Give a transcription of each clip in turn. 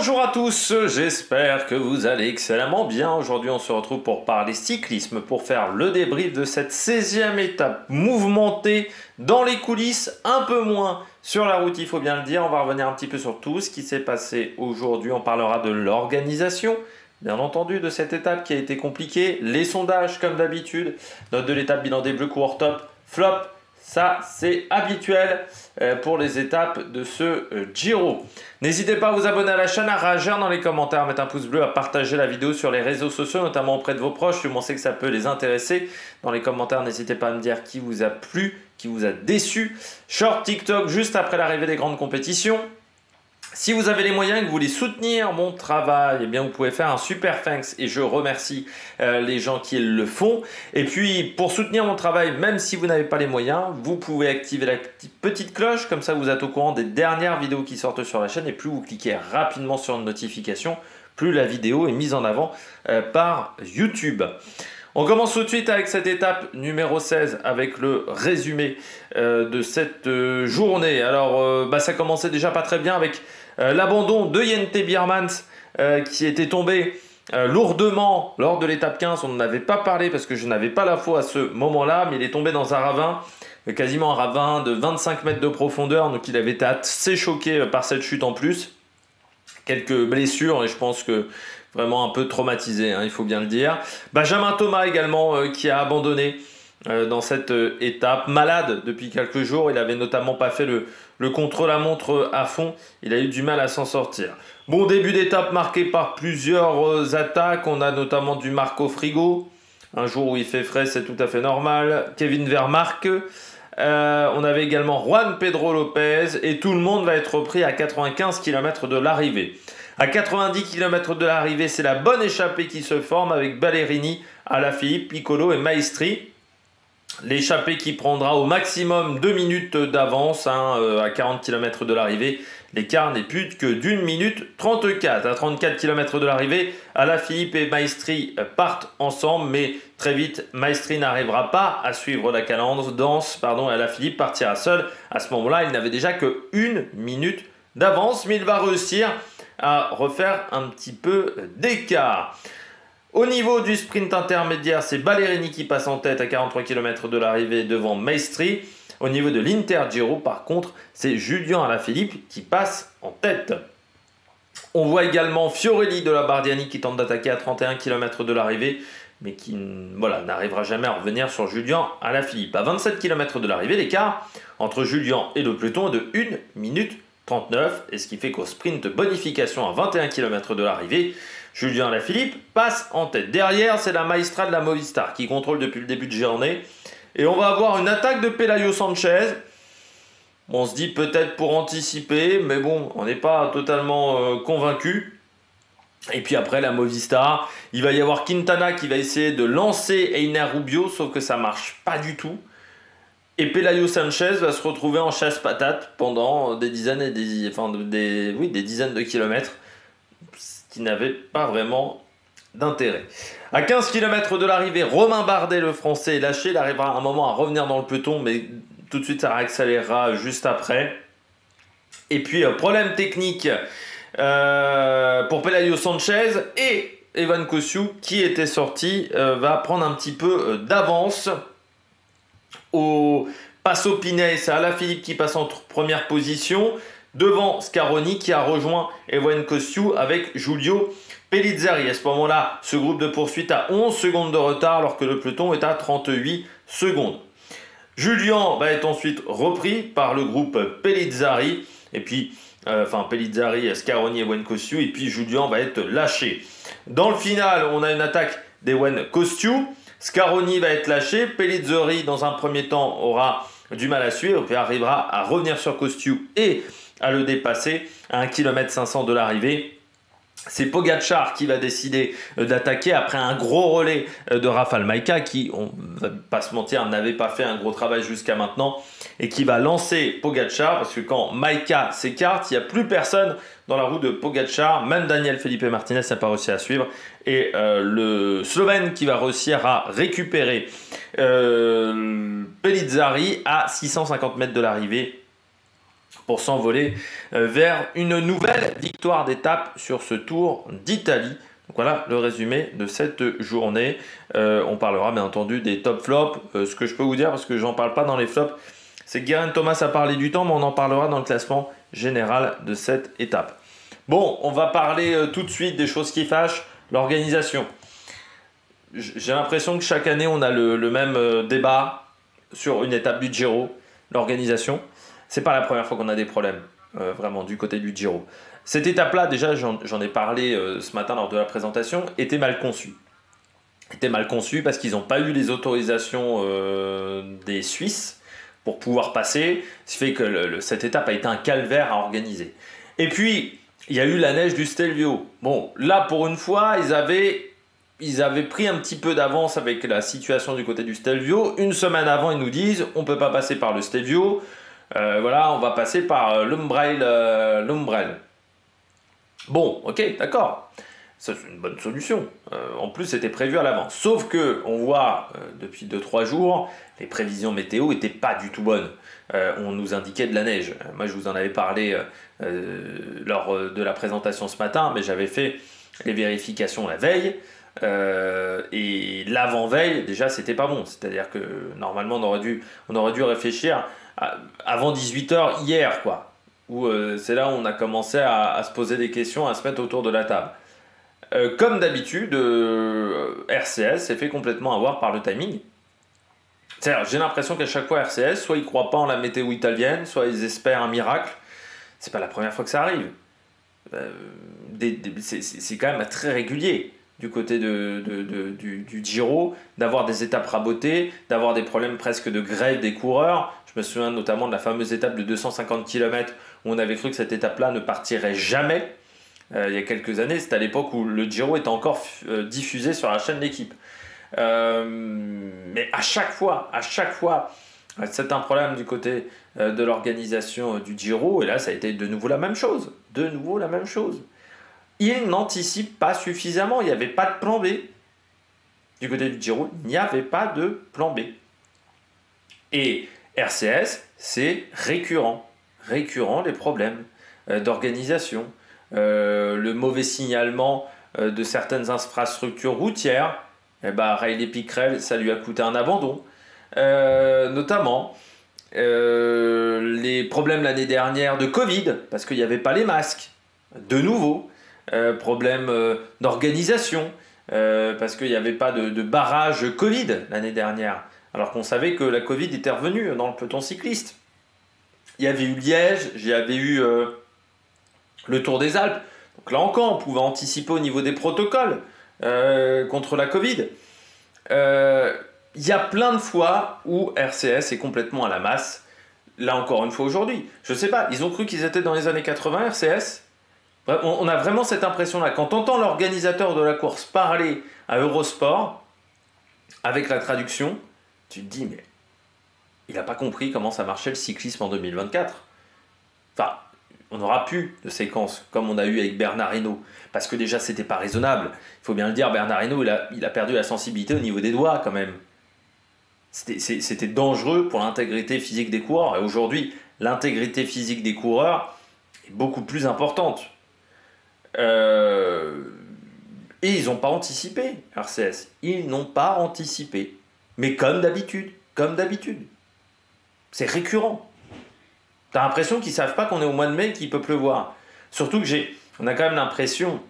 Bonjour à tous, j'espère que vous allez excellemment bien. Aujourd'hui on se retrouve pour parler cyclisme, pour faire le débrief de cette 16e étape mouvementée dans les coulisses, un peu moins sur la route il faut bien le dire. On va revenir un petit peu sur tout ce qui s'est passé aujourd'hui, on parlera de l'organisation, bien entendu de cette étape qui a été compliquée, les sondages comme d'habitude, note de l'étape, bilan des bleus, coureur top, flop. Ça, c'est habituel pour les étapes de ce Giro. N'hésitez pas à vous abonner à la chaîne, à réagir dans les commentaires, à mettre un pouce bleu, à partager la vidéo sur les réseaux sociaux, notamment auprès de vos proches, si vous pensez que ça peut les intéresser. Dans les commentaires, n'hésitez pas à me dire qui vous a plu, qui vous a déçu. Short TikTok juste après l'arrivée des grandes compétitions. Si vous avez les moyens et que vous voulez soutenir mon travail, eh bien vous pouvez faire un super thanks et je remercie les gens qui le font. Et puis pour soutenir mon travail, même si vous n'avez pas les moyens, vous pouvez activer la petite cloche, comme ça vous êtes au courant des dernières vidéos qui sortent sur la chaîne et plus vous cliquez rapidement sur une notification, plus la vidéo est mise en avant par YouTube. On commence tout de suite avec cette étape numéro 16 avec le résumé de cette journée. Alors ça commençait déjà pas très bien avec l'abandon de Jente Biermans qui était tombé lourdement lors de l'étape 15. On n'en avait pas parlé parce que je n'avais pas la foi à ce moment-là, mais il est tombé dans un ravin, quasiment un ravin de 25 mètres de profondeur, donc il avait été assez choqué par cette chute en plus. Quelques blessures et je pense que vraiment un peu traumatisé, hein, il faut bien le dire. Benjamin Thomas également qui a abandonné dans cette étape, malade depuis quelques jours. Il avait notamment pas fait le contre-la-montre à fond. Il a eu du mal à s'en sortir. Bon début d'étape marqué par plusieurs attaques. On a notamment du Marco Frigo. Un jour où il fait frais, c'est tout à fait normal. Kevin Vermark. On avait également Juan Pedro Lopez. Et tout le monde va être repris à 95 km de l'arrivée. À 90 km de l'arrivée, c'est la bonne échappée qui se forme avec Ballerini, Alaphilippe, Piccolo et Maestri. L'échappée qui prendra au maximum 2 minutes d'avance à 40 km de l'arrivée. L'écart n'est plus que d'1 minute 34. À 34 km de l'arrivée, Alaphilippe et Maestri partent ensemble, mais très vite, Maestri n'arrivera pas à suivre la cadence, et Alaphilippe partira seul. À ce moment-là, il n'avait déjà que 1 minute d'avance, mais il va réussir à refaire un petit peu d'écart. Au niveau du sprint intermédiaire, c'est Ballerini qui passe en tête à 43 km de l'arrivée devant Maestri. Au niveau de l'Inter-Giro, par contre, c'est Julian Alaphilippe qui passe en tête. On voit également Fiorelli de la Bardiani qui tente d'attaquer à 31 km de l'arrivée, mais qui n'arrivera jamais à revenir sur Julian Alaphilippe. À 27 km de l'arrivée, l'écart entre Julian et le peloton est de 1 minute 39, et ce qui fait qu'au sprint bonification à 21 km de l'arrivée, Julian Alaphilippe passe en tête. Derrière, c'est la Maestra de la Movistar qui contrôle depuis le début de journée. Et on va avoir une attaque de Pelayo Sanchez. On se dit peut-être pour anticiper, mais bon, on n'est pas totalement convaincu. Et puis après, la Movistar, il va y avoir Quintana qui va essayer de lancer Einer Rubio, sauf que ça ne marche pas du tout. Et Pelayo Sanchez va se retrouver en chasse-patate pendant des dizaines et des dizaines de kilomètres, ce qui n'avait pas vraiment d'intérêt. À 15 km de l'arrivée, Romain Bardet, le français, est lâché. Il arrivera à un moment à revenir dans le peloton, mais tout de suite ça réaccélérera juste après. Et puis problème technique pour Pelayo Sanchez, et Evan Kosciu qui était sorti va prendre un petit peu d'avance. Au Passo Pinay, c'est Alaphilippe qui passe en première position devant Scaroni qui a rejoint Evan Kosciu avec Giulio Pellizzari. À ce moment-là, ce groupe de poursuite a 11 secondes de retard alors que le peloton est à 38 secondes. Julian va être ensuite repris par le groupe Pellizzari, et puis Pellizzari, Scaroni, Evan Kosciu, et puis Julian va être lâché. Dans le final, on a une attaque d'Evan Kosciu. Scaroni va être lâché, Pellizzari dans un premier temps aura du mal à suivre, puis arrivera à revenir sur Kosciu et à le dépasser à 1,5 km de l'arrivée. C'est Pogačar qui va décider d'attaquer après un gros relais de Rafał Majka qui, on ne va pas se mentir, n'avait pas fait un gros travail jusqu'à maintenant et qui va lancer Pogačar parce que quand Majka s'écarte, il n'y a plus personne dans la roue de Pogačar, même Daniel Felipe Martinez n'a pas réussi à suivre et le Slovène qui va réussir à récupérer Pellizzari à 650 mètres de l'arrivée pour s'envoler vers une nouvelle victoire d'étape sur ce Tour d'Italie. Donc voilà le résumé de cette journée. On parlera bien entendu des top flops. Ce que je peux vous dire, parce que j'en parle pas dans les flops, c'est que Geraint Thomas a parlé du temps, mais on en parlera dans le classement général de cette étape. Bon, on va parler tout de suite des choses qui fâchent. L'organisation. J'ai l'impression que chaque année, on a le même débat sur une étape du Giro, l'organisation. C'est pas la première fois qu'on a des problèmes, vraiment, du côté du Giro. Cette étape-là, déjà, j'en ai parlé ce matin lors de la présentation, était mal conçue. Était mal conçue parce qu'ils n'ont pas eu les autorisations des Suisses pour pouvoir passer. Ce qui fait que cette étape a été un calvaire à organiser. Et puis, il y a eu la neige du Stelvio. Bon, là, pour une fois, ils avaient pris un petit peu d'avance avec la situation du côté du Stelvio. Une semaine avant, ils nous disent on ne peut pas passer par le Stelvio. Voilà, on va passer par l'Umbrel. Bon, ok, d'accord. Ça, c'est une bonne solution. En plus, c'était prévu à l'avance. Sauf que, on voit depuis 2-3 jours, les prévisions météo n'étaient pas du tout bonnes. On nous indiquait de la neige. Moi, je vous en avais parlé lors de la présentation ce matin, mais j'avais fait les vérifications la veille. Et l'avant-veille, déjà, c'était pas bon. C'est-à-dire que normalement, on aurait dû réfléchir avant 18h hier, quoi. Où c'est là où on a commencé à se poser des questions, à se mettre autour de la table. Comme d'habitude, RCS s'est fait complètement avoir par le timing. C'est-à-dire, j'ai l'impression qu'à chaque fois, RCS, soit ils ne croient pas en la météo italienne, soit ils espèrent un miracle. C'est pas la première fois que ça arrive. C'est quand même très régulier du côté du Giro, d'avoir des étapes rabotées, d'avoir des problèmes presque de grève des coureurs. Je me souviens notamment de la fameuse étape de 250 km où on avait cru que cette étape-là ne partirait jamais. Il y a quelques années, c'était à l'époque où le Giro était encore diffusé sur la chaîne L'Équipe. Mais à chaque fois, c'est un problème du côté de l'organisation du Giro, et là, ça a été de nouveau la même chose. Ils n'anticipent pas suffisamment, il n'y avait pas de plan B. Du côté du Giro, il n'y avait pas de plan B. Et RCS, c'est récurrent les problèmes d'organisation. Le mauvais signalement de certaines infrastructures routières, Riley Pickrell, ça lui a coûté un abandon. Notamment les problèmes l'année dernière de Covid, parce qu'il n'y avait pas les masques, de nouveau. Problème d'organisation, parce qu'il n'y avait pas de barrage Covid l'année dernière, alors qu'on savait que la Covid était revenue dans le peloton cycliste. Il y avait eu Liège, il y avait eu le Tour des Alpes. Donc là encore, on pouvait anticiper au niveau des protocoles contre la Covid. Il y a plein de fois où RCS est complètement à la masse. Là encore une fois aujourd'hui. Je ne sais pas, ils ont cru qu'ils étaient dans les années 80, RCS. On a vraiment cette impression-là. Quand on entend l'organisateur de la course parler à Eurosport, avec la traduction, tu te dis, mais il n'a pas compris comment ça marchait le cyclisme en 2024. Enfin, on n'aura plus de séquence comme on a eu avec Bernard Hinault. Parce que déjà, c'était pas raisonnable. Il faut bien le dire, Bernard Hinault, il a perdu la sensibilité au niveau des doigts quand même. C'était dangereux pour l'intégrité physique des coureurs. Et aujourd'hui, l'intégrité physique des coureurs est beaucoup plus importante. Et ils n'ont pas anticipé, RCS. Ils n'ont pas anticipé. Mais comme d'habitude. C'est récurrent. T'as l'impression qu'ils ne savent pas qu'on est au mois de mai et qu'il peut pleuvoir. Surtout que on a quand même l'impression,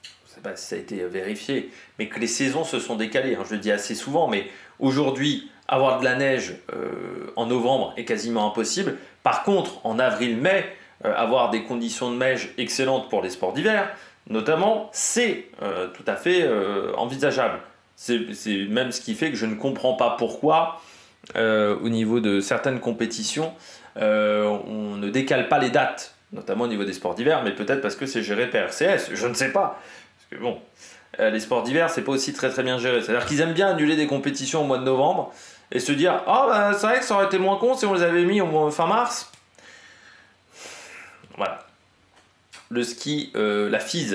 je ne sais pas si ça a été vérifié, mais que les saisons se sont décalées. Je le dis assez souvent, mais aujourd'hui, avoir de la neige en novembre est quasiment impossible. Par contre, en avril-mai, avoir des conditions de neige excellentes pour les sports d'hiver, notamment, c'est tout à fait envisageable. C'est même ce qui fait que je ne comprends pas pourquoi, au niveau de certaines compétitions, on ne décale pas les dates, notamment au niveau des sports d'hiver, mais peut-être parce que c'est géré par RCS, je ne sais pas. Parce que bon, les sports d'hiver, c'est pas aussi très très bien géré. C'est-à-dire qu'ils aiment bien annuler des compétitions au mois de novembre et se dire « Ah, c'est vrai que ça aurait été moins con si on les avait mis au mois fin mars ». Voilà. Le ski, la FIS,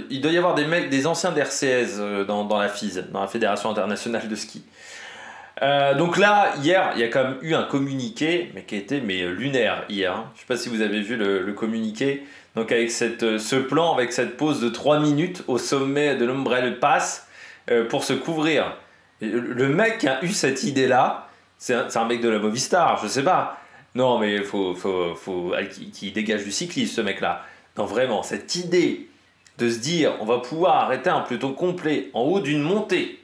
il doit y avoir des anciens d'RCS dans la FIS, dans la Fédération Internationale de Ski. Donc là, hier, il y a quand même eu un communiqué, mais qui était lunaire hier. Hein. Je ne sais pas si vous avez vu le communiqué. Donc avec ce plan, avec cette pause de 3 minutes au sommet de l'Umbrella Pass pour se couvrir. Et le mec qui a eu cette idée-là, c'est un mec de la Movistar, je sais pas. Non, mais faut qu'il dégage du cyclisme, ce mec-là. Non, vraiment, cette idée de se dire, on va pouvoir arrêter un peloton complet en haut d'une montée,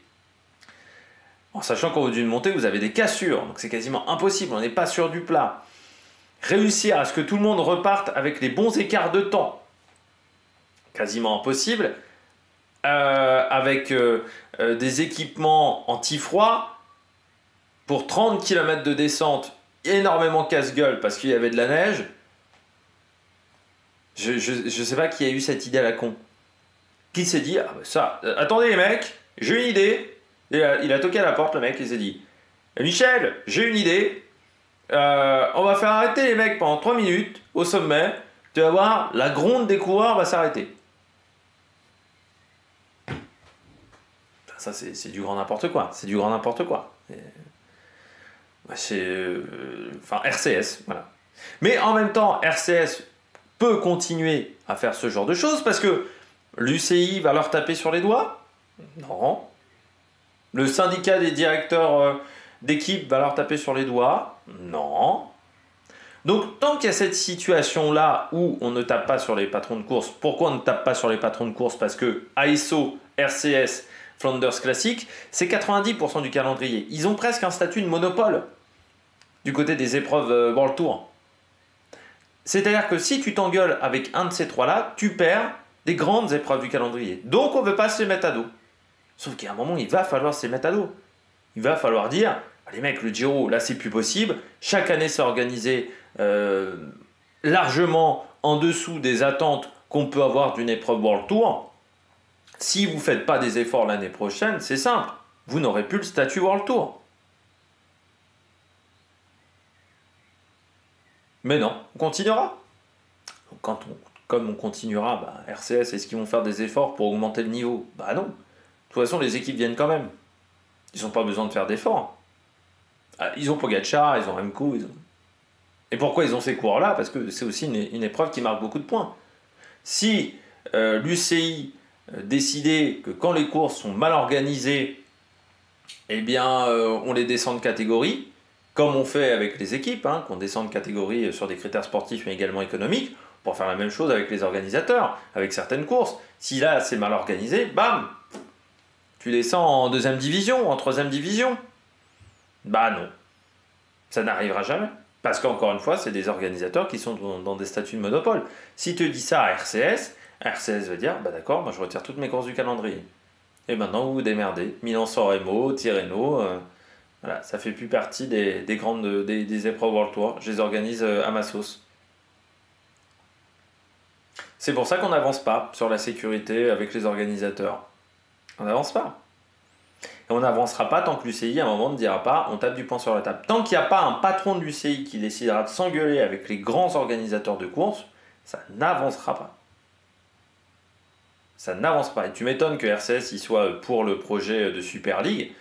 en sachant qu'en haut d'une montée, vous avez des cassures, donc c'est quasiment impossible, on n'est pas sur du plat. Réussir à ce que tout le monde reparte avec les bons écarts de temps, quasiment impossible, avec des équipements anti-froid, pour 30 km de descente, énormément casse-gueule parce qu'il y avait de la neige. Je sais pas qui a eu cette idée à la con. Qui s'est dit, ah bah ça, attendez les mecs, j'ai une idée. Il a toqué à la porte, le mec, il s'est dit, Michel, j'ai une idée. On va faire arrêter les mecs pendant 3 minutes au sommet. Tu vas voir, la gronde des coureurs va s'arrêter. Ça, c'est du grand n'importe quoi. C'est du grand n'importe quoi. C'est RCS, voilà. Mais en même temps, RCS peut continuer à faire ce genre de choses parce que l'UCI va leur taper sur les doigts? Non. Le syndicat des directeurs d'équipe va leur taper sur les doigts? Non. Donc tant qu'il y a cette situation-là où on ne tape pas sur les patrons de course, pourquoi on ne tape pas sur les patrons de course? Parce que ASO, RCS, Flanders Classic, c'est 90% du calendrier. Ils ont presque un statut de monopole du côté des épreuves World Tour. C'est-à-dire que si tu t'engueules avec un de ces trois-là, tu perds des grandes épreuves du calendrier. Donc on ne veut pas se les mettre à dos. Sauf qu'à un moment, il va falloir se les mettre à dos. Il va falloir dire, les mecs, le Giro, là c'est plus possible. Chaque année, c'est organisé largement en dessous des attentes qu'on peut avoir d'une épreuve World Tour. Si vous ne faites pas des efforts l'année prochaine, c'est simple. Vous n'aurez plus le statut World Tour. Mais non, on continuera. Comme on continuera, RCS, est-ce qu'ils vont faire des efforts pour augmenter le niveau? Bah non. De toute façon, les équipes viennent quand même. Ils n'ont pas besoin de faire d'efforts. Ils ont Pogacar, ils ont Remco. Et pourquoi ils ont ces coureurs-là? Parce que c'est aussi une épreuve qui marque beaucoup de points. Si l'UCI décidait que quand les courses sont mal organisées, eh bien, on les descend de catégorie, comme on fait avec les équipes, qu'on descend de catégorie sur des critères sportifs mais également économiques, pour faire la même chose avec les organisateurs, avec certaines courses. Si là, c'est mal organisé, bam, tu descends en deuxième division, en troisième division. Bah non, ça n'arrivera jamais. Parce qu'encore une fois, c'est des organisateurs qui sont dans des statuts de monopole. Si tu dis ça à RCS va dire, bah d'accord, moi je retire toutes mes courses du calendrier. Et maintenant, vous vous démerdez. Milan-San Remo, Tirreno, voilà, ça fait plus partie des épreuves World Tour. Je les organise à ma sauce. C'est pour ça qu'on n'avance pas sur la sécurité avec les organisateurs. On n'avance pas. Et on n'avancera pas tant que l'UCI, à un moment, ne dira pas on tape du poing sur la table. Tant qu'il n'y a pas un patron de l'UCI qui décidera de s'engueuler avec les grands organisateurs de courses, ça n'avancera pas. Ça n'avance pas. Et tu m'étonnes que RCS y soit pour le projet de Super League.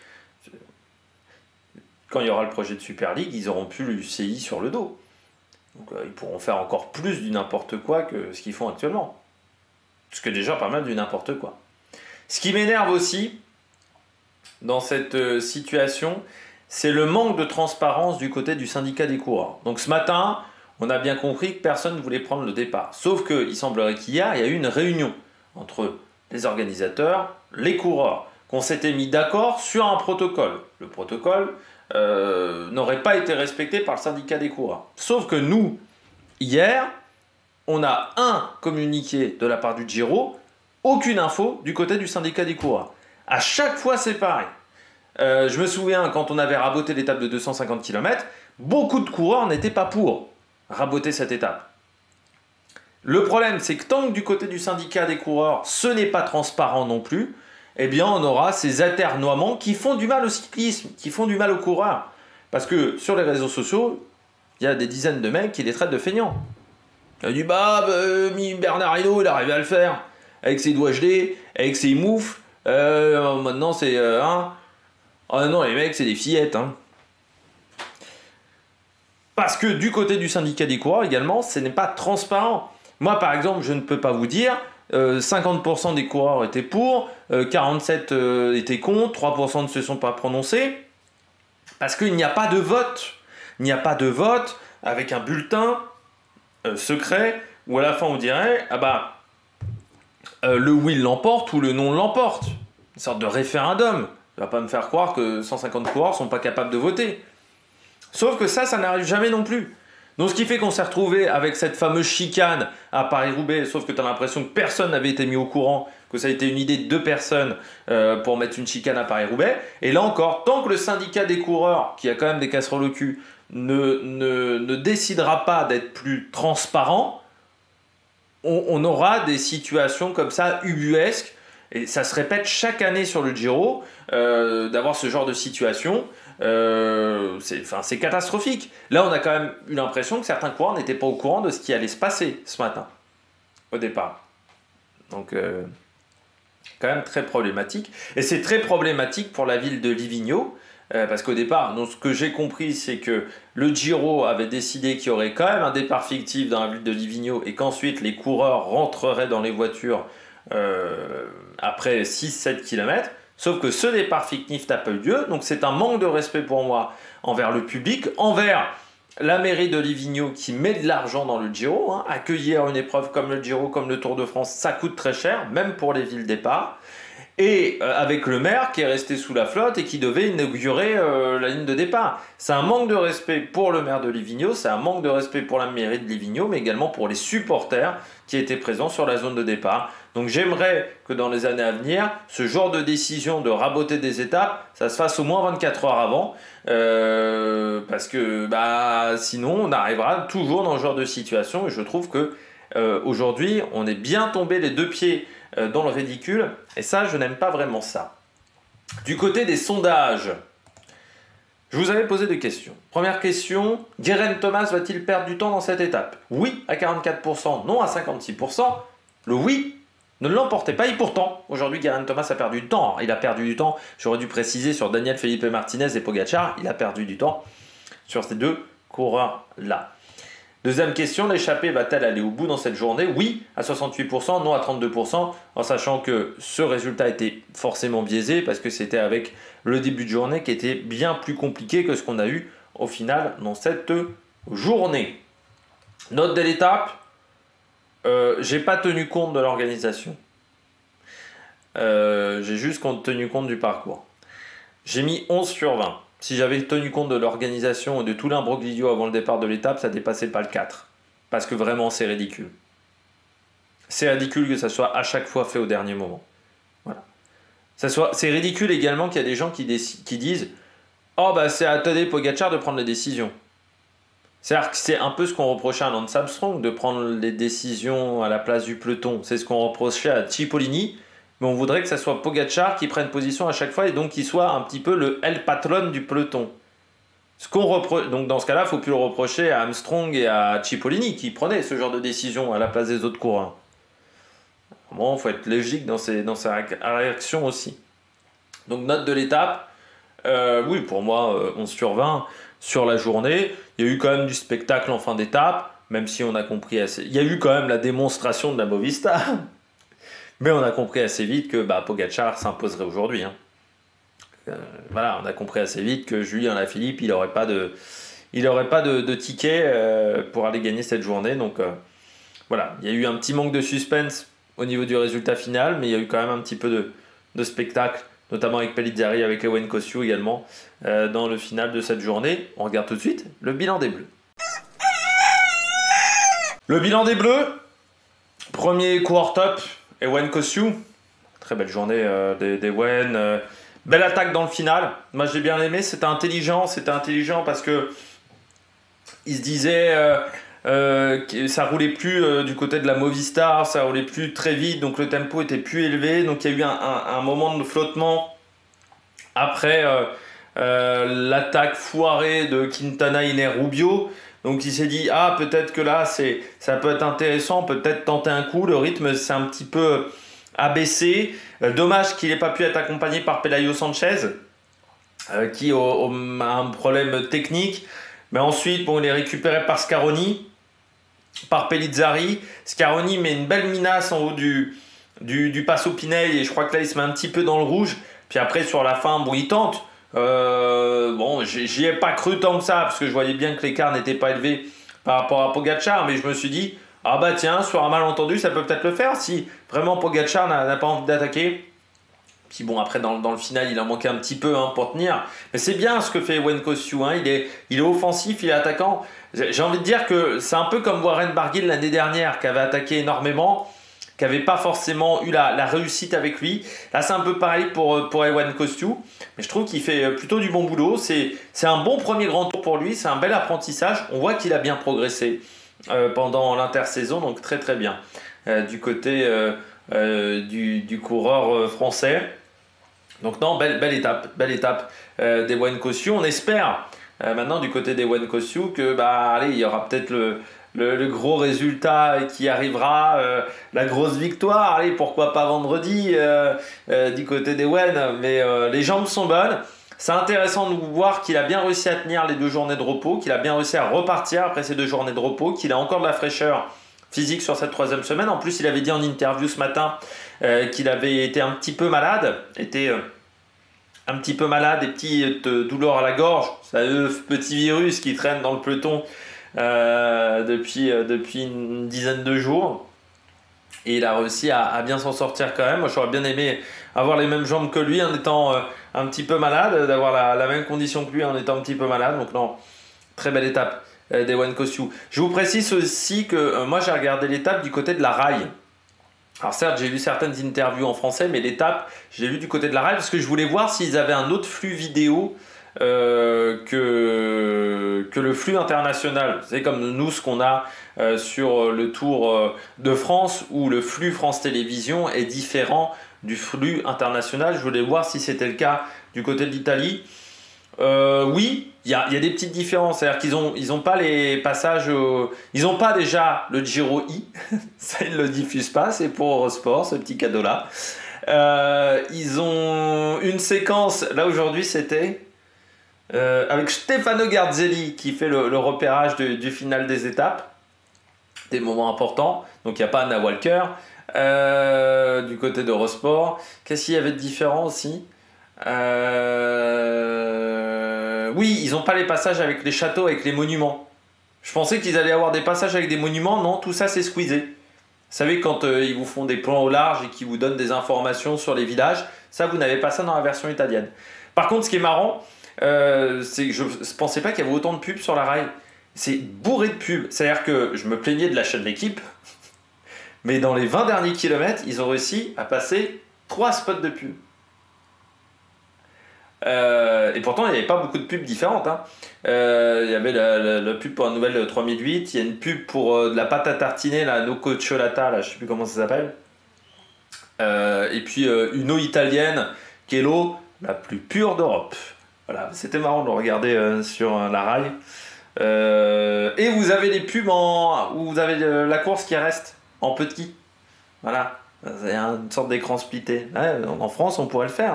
Quand il y aura le projet de Super League, ils auront plus l'UCI sur le dos. Donc ils pourront faire encore plus du n'importe quoi que ce qu'ils font actuellement. Ce que déjà pas mal du n'importe quoi. Ce qui m'énerve aussi dans cette situation, c'est le manque de transparence du côté du syndicat des coureurs. Donc ce matin, on a bien compris que personne ne voulait prendre le départ. Sauf qu'il semblerait qu'hier, il y a eu une réunion entre les organisateurs, les coureurs, qu'on s'était mis d'accord sur un protocole. Le protocole n'aurait pas été respecté par le syndicat des coureurs. Sauf que nous, hier, on a un communiqué de la part du Giro, aucune info du côté du syndicat des coureurs. À chaque fois, c'est pareil. Je me souviens, quand on avait raboté l'étape de 250 km, beaucoup de coureurs n'étaient pas pour raboter cette étape. Le problème, c'est que tant que du côté du syndicat des coureurs, ce n'est pas transparent non plus, eh bien, on aura ces aternoiements qui font du mal au cyclisme, qui font du mal aux coureurs. Parce que sur les réseaux sociaux, il y a des dizaines de mecs qui les traitent de feignants. Il a dit Bernard Hinault, il arrivé à le faire, avec ses doigts gelés, avec ses moufles. Maintenant, c'est Oh non, les mecs, c'est des fillettes. Hein. Parce que du côté du syndicat des coureurs également, ce n'est pas transparent. Moi, par exemple, je ne peux pas vous dire 50% des coureurs étaient pour, 47% étaient contre, 3% ne se sont pas prononcés, parce qu'il n'y a pas de vote. Il n'y a pas de vote avec un bulletin secret, où à la fin on dirait, ah bah, le oui l'emporte ou le non l'emporte. Une sorte de référendum. Tu vas pas me faire croire que 150 coureurs sont pas capables de voter. Sauf que ça n'arrive jamais non plus. Donc ce qui fait qu'on s'est retrouvé avec cette fameuse chicane à Paris-Roubaix, sauf que tu as l'impression que personne n'avait été mis au courant, que ça a été une idée de 2 personnes pour mettre une chicane à Paris-Roubaix. Et là encore, tant que le syndicat des coureurs, qui a quand même des casseroles au cul, ne décidera pas d'être plus transparent, on aura des situations comme ça ubuesques, et ça se répète chaque année sur le Giro, d'avoir ce genre de situation. C'est catastrophique. Là, on a quand même eu l'impression que certains coureurs n'étaient pas au courant de ce qui allait se passer ce matin, au départ. Donc, quand même très problématique. Et c'est très problématique pour la ville de Livigno, parce qu'au départ, donc, ce que j'ai compris, c'est que le Giro avait décidé qu'il y aurait quand même un départ fictif dans la ville de Livigno et qu'ensuite les coureurs rentreraient dans les voitures après 6-7 km. Sauf que ce départ fictif n'a pas eu lieu, donc c'est un manque de respect pour moi envers le public, envers la mairie de Livigno qui met de l'argent dans le Giro. Hein. Accueillir une épreuve comme le Giro, comme le Tour de France, ça coûte très cher, même pour les villes départ. Et avec le maire qui est resté sous la flotte et qui devait inaugurer la ligne de départ. C'est un manque de respect pour le maire de Livigno, c'est un manque de respect pour la mairie de Livigno, mais également pour les supporters qui étaient présents sur la zone de départ. Donc j'aimerais que dans les années à venir, ce genre de décision de raboter des étapes, ça se fasse au moins 24 heures avant, parce que sinon on arrivera toujours dans ce genre de situation, et je trouve que aujourd'hui on est bien tombé les 2 pieds dans le ridicule, et ça je n'aime pas vraiment ça. Du côté des sondages, je vous avais posé 2 questions. Première question, Geraint Thomas va-t-il perdre du temps dans cette étape? Oui à 44%, non à 56%. Le oui ne l'emportait pas, et pourtant, aujourd'hui, Geraint Thomas a perdu du temps. Il a perdu du temps, j'aurais dû préciser, sur Daniel Felipe Martinez et Pogacar, il a perdu du temps sur ces 2 coureurs-là. Deuxième question, l'échappée va-t-elle aller au bout dans cette journée? Oui à 68%, non à 32%, en sachant que ce résultat était forcément biaisé, parce que c'était avec le début de journée qui était bien plus compliqué que ce qu'on a eu au final dans cette journée. Note de l'étape. J'ai pas tenu compte de l'organisation. J'ai juste tenu compte du parcours. J'ai mis 11 sur 20. Si j'avais tenu compte de l'organisation et de tout l'imbroglio avant le départ de l'étape, ça dépassait pas le 4. Parce que vraiment, c'est ridicule. C'est ridicule que ça soit à chaque fois fait au dernier moment. Voilà. C'est ridicule également qu'il y a des gens qui disent « Oh, c'est à Tadej Pogacar de prendre les décisions ». C'est-à-dire que c'est un peu ce qu'on reprochait à Lance Armstrong, de prendre les décisions à la place du peloton. C'est ce qu'on reprochait à Cipollini, mais on voudrait que ça soit Pogacar qui prenne position à chaque fois et donc qu'il soit un petit peu le El Patron du peloton. Donc dans ce cas-là, il ne faut plus le reprocher à Armstrong et à Cipollini qui prenaient ce genre de décision à la place des autres coureurs. Bon, il faut être logique dans sa réaction aussi. Donc note de l'étape, oui pour moi 11 sur 20 sur la journée. Il y a eu quand même du spectacle en fin d'étape, même si on a compris assez... Il y a eu quand même la démonstration de la Movistar, mais on a compris assez vite que Pogacar s'imposerait aujourd'hui. Hein. Voilà, on a compris assez vite que Julien Alaphilippe, il n'aurait pas de ticket pour aller gagner cette journée. Donc voilà, il y a eu un petit manque de suspense au niveau du résultat final, mais il y a eu quand même un petit peu de spectacle, notamment avec Pellizzari, avec Ewen Kosciu également, dans le final de cette journée. On regarde tout de suite le bilan des Bleus. Le bilan des Bleus, premier coureur top, Ewen Kosciu. Très belle journée d'Ewen. Belle attaque dans le final. Moi j'ai bien aimé, c'était intelligent parce que il se disait que ça roulait plus du côté de la Movistar, ça roulait plus très vite, donc le tempo était plus élevé, donc il y a eu un moment de flottement après l'attaque foirée de Quintana Rubio. Donc il s'est dit peut-être que là ça peut être intéressant, peut-être tenter un coup, le rythme c'est un petit peu abaissé. Dommage qu'il n'ait pas pu être accompagné par Pelayo Sanchez. qui a un problème technique. Mais ensuite, bon, il est récupéré par Scaroni, par Pellizzari. Scaroni met une belle minace en haut du Passo Pinel et je crois que là, il se met un petit peu dans le rouge. Puis après, sur la fin, bon, il tente. Bon, j'y ai pas cru tant que ça parce que je voyais bien que l'écart n'était pas élevé par rapport à Pogacar, mais je me suis dit, ah bah tiens, sur un malentendu, ça peut peut-être le faire si vraiment Pogacar n'a pas envie d'attaquer. Puis bon, après, dans le final, il en manquait un petit peu pour tenir. Mais c'est bien ce que fait Ewen Kosciu. Il est offensif, il est attaquant. J'ai envie de dire que c'est un peu comme Warren Barguil l'année dernière, qui avait attaqué énormément, qui n'avait pas forcément eu la réussite avec lui. Là, c'est un peu pareil pour Ewen Kosciu. Mais je trouve qu'il fait plutôt du bon boulot. C'est un bon premier grand tour pour lui. C'est un bel apprentissage. On voit qu'il a bien progressé pendant l'intersaison. Donc très très bien du côté du coureur français. Donc non, belle étape d'Ewen Kosciu. On espère maintenant du côté d'Ewen Kosciu que allez, il y aura peut-être le gros résultat qui arrivera, la grosse victoire. Allez, pourquoi pas vendredi du côté d'Ewen. Mais les jambes sont bonnes. C'est intéressant de voir qu'il a bien réussi à tenir les 2 journées de repos, qu'il a bien réussi à repartir après ces 2 journées de repos, qu'il a encore de la fraîcheur physique sur cette 3e semaine. En plus, il avait dit en interview ce matin qu'il avait été un petit peu malade, des petites douleurs à la gorge, c'est un petit virus qui traîne dans le peloton depuis une dizaine de jours. Et il a réussi à bien s'en sortir quand même. Moi, j'aurais bien aimé avoir les mêmes jambes que lui en étant un petit peu malade, d'avoir la même condition que lui en étant un petit peu malade. Donc non, très belle étape d'Ewen Kosciu. Je vous précise aussi que moi j'ai regardé l'étape du côté de la Raille. Alors certes, j'ai lu certaines interviews en français, mais l'étape, je l'ai lu du côté de la Raille parce que je voulais voir s'ils avaient un autre flux vidéo que le flux international. C'est comme nous ce qu'on a sur le Tour de France où le flux France Télévisions est différent du flux international. Je voulais voir si c'était le cas du côté de l'Italie. Oui, il y a des petites différences. C'est-à-dire qu'ils ont pas les passages. Ils n'ont pas déjà le Giro I. Ça, ils ne le diffusent pas. C'est pour Eurosport, ce petit cadeau-là. Ils ont une séquence. Là, aujourd'hui, c'était avec Stefano Garzelli qui fait le repérage du final des étapes. Des moments importants. Donc, il n'y a pas Anna Walker du côté d'Eurosport. Qu'est-ce qu'il y avait de différent aussi ? Oui, ils n'ont pas les passages avec les châteaux, avec les monuments. Je pensais qu'ils allaient avoir des passages avec des monuments. Non, tout ça c'est squeezé. Vous savez, quand ils vous font des plans au large et qu'ils vous donnent des informations sur les villages, ça vous n'avez pas ça dans la version italienne. Par contre, ce qui est marrant, c'est que je ne pensais pas qu'il y avait autant de pubs sur la rail. C'est bourré de pubs. C'est-à-dire que je me plaignais de la chaîne L'équipe, mais dans les 20 derniers kilomètres, ils ont réussi à passer 3 spots de pub. Et pourtant il n'y avait pas beaucoup de pubs différentes. Il y avait la pub pour la nouvelle 3008, il y a une pub pour de la pâte à tartiner, la Noco Ciolata, là, je ne sais plus comment ça s'appelle. Et puis une eau italienne qui est l'eau la plus pure d'Europe. Voilà, c'était marrant de le regarder sur la rail. Et vous avez les pubs où vous avez la course qui reste en petit. Voilà. C'est une sorte d'écran splitté. Ouais, en France, on pourrait le faire.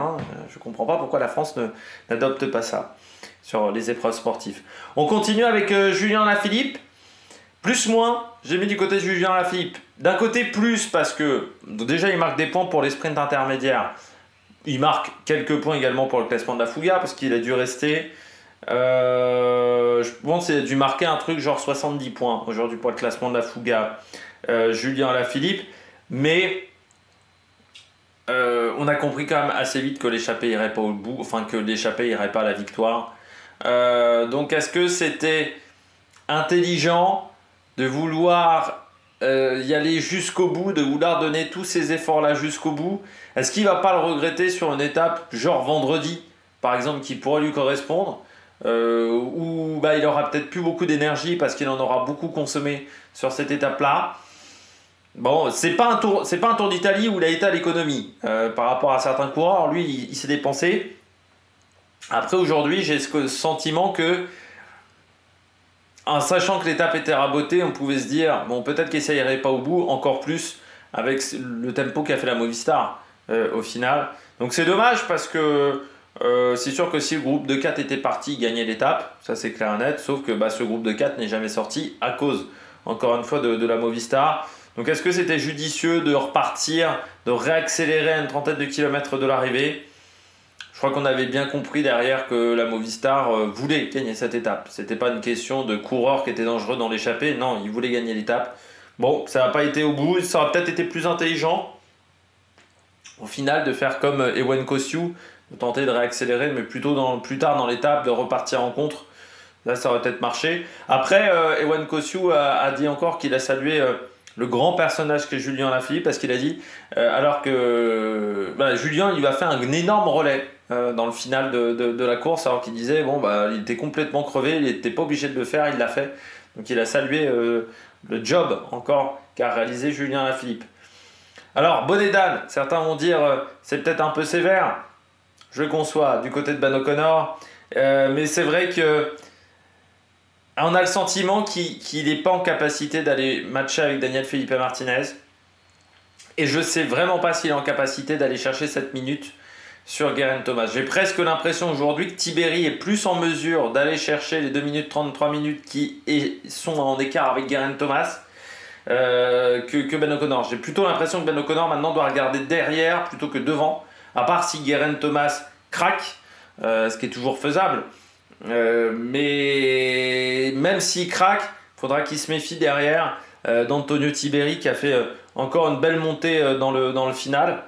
Je ne comprends pas pourquoi la France n'adopte pas ça sur les épreuves sportives. On continue avec Julien Alaphilippe. Plus-moins, j'ai mis du côté de Julien Alaphilippe. D'un côté, plus parce que déjà, il marque des points pour les sprints intermédiaires. Il marque quelques points également pour le classement de la Fouga parce qu'il a dû rester. Je pense qu'il a dû marquer un truc genre 70 points aujourd'hui pour le classement de la Fouga. Julien Alaphilippe. Mais on a compris quand même assez vite que l'échappée irait pas au bout, enfin que l'échappée irait pas à la victoire. Donc est-ce que c'était intelligent de vouloir y aller jusqu'au bout, de vouloir donner tous ces efforts-là jusqu'au bout? Est-ce qu'il va pas le regretter sur une étape genre vendredi, par exemple, qui pourrait lui correspondre, où il aura peut-être plus beaucoup d'énergie parce qu'il en aura beaucoup consommé sur cette étape-là? Bon, c'est pas un tour d'Italie où il a été à l'économie par rapport à certains coureurs. Lui, il s'est dépensé. Après, aujourd'hui, j'ai ce sentiment que, en sachant que l'étape était rabotée, on pouvait se dire, bon, peut-être qu'il n'irait pas au bout, encore plus avec le tempo qu'a fait la Movistar au final. Donc c'est dommage parce que C'est sûr que si le groupe de 4 était parti, il gagnait l'étape, ça c'est clair et net, sauf que ce groupe de 4 n'est jamais sorti à cause, encore une fois, de la Movistar. Donc est-ce que c'était judicieux de repartir, de réaccélérer à une trentaine de kilomètres de l'arrivée? Je crois qu'on avait bien compris derrière que la Movistar voulait gagner cette étape. C'était pas une question de coureur qui était dangereux dans l'échappée, non, il voulait gagner l'étape. Bon, ça n'a pas été au bout, ça aurait peut-être été plus intelligent au final de faire comme Ewan Kosciu, de tenter de réaccélérer, mais plutôt plus tard dans l'étape, de repartir en contre. Là, ça aurait peut-être marché. Après, Ewan Kosciu a dit encore qu'il a salué le grand personnage qu'est Julien Lafilippe, parce qu'il a dit, alors que Julien, il lui a fait un énorme relais dans le final de la course, alors qu'il disait, bon, il était complètement crevé, il n'était pas obligé de le faire, il l'a fait. Donc il a salué le job encore qu'a réalisé Julien Lafilippe. Alors, bonnet d'âne, certains vont dire c'est peut-être un peu sévère, je le conçois, du côté de Ben O'Connor, mais c'est vrai que on a le sentiment qu'il n'est pas en capacité d'aller matcher avec Daniel Felipe Martinez, et je ne sais vraiment pas s'il est en capacité d'aller chercher cette minute sur Geraint Thomas. J'ai presque l'impression aujourd'hui que Tiberi est plus en mesure d'aller chercher les 2 minutes 33 minutes qui sont en écart avec Geraint Thomas que Ben O'Connor. J'ai plutôt l'impression que Ben O'Connor maintenant doit regarder derrière plutôt que devant, à part si Geraint Thomas craque, ce qui est toujours faisable. Mais même s'il craque, il faudra qu'il se méfie derrière d'Antonio Tiberi qui a fait encore une belle montée dans le final.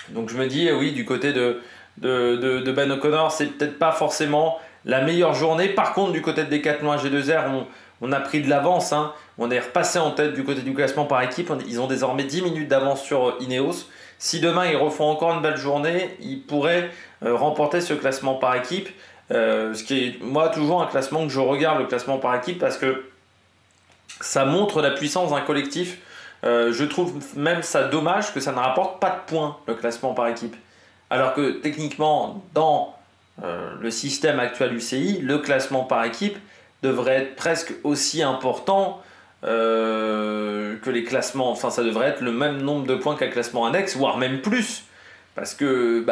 Donc je me dis, oui, du côté de Ben O'Connor, c'est peut-être pas forcément la meilleure journée. Par contre, du côté de Decathlon G2R, on a pris de l'avance. Hein. On est repassé en tête du côté du classement par équipe. Ils ont désormais 10 minutes d'avance sur Ineos. Si demain ils refont encore une belle journée, ils pourraient remporter ce classement par équipe. Ce qui est, moi, toujours un classement que je regarde, le classement par équipe, parce que ça montre la puissance d'un collectif. Je trouve même ça dommage que ça ne rapporte pas de points, le classement par équipe. Alors que techniquement, dans le système actuel UCI, le classement par équipe devrait être presque aussi important que les classements. Enfin, ça devrait être le même nombre de points qu'un classement annexe, voire même plus. Parce que,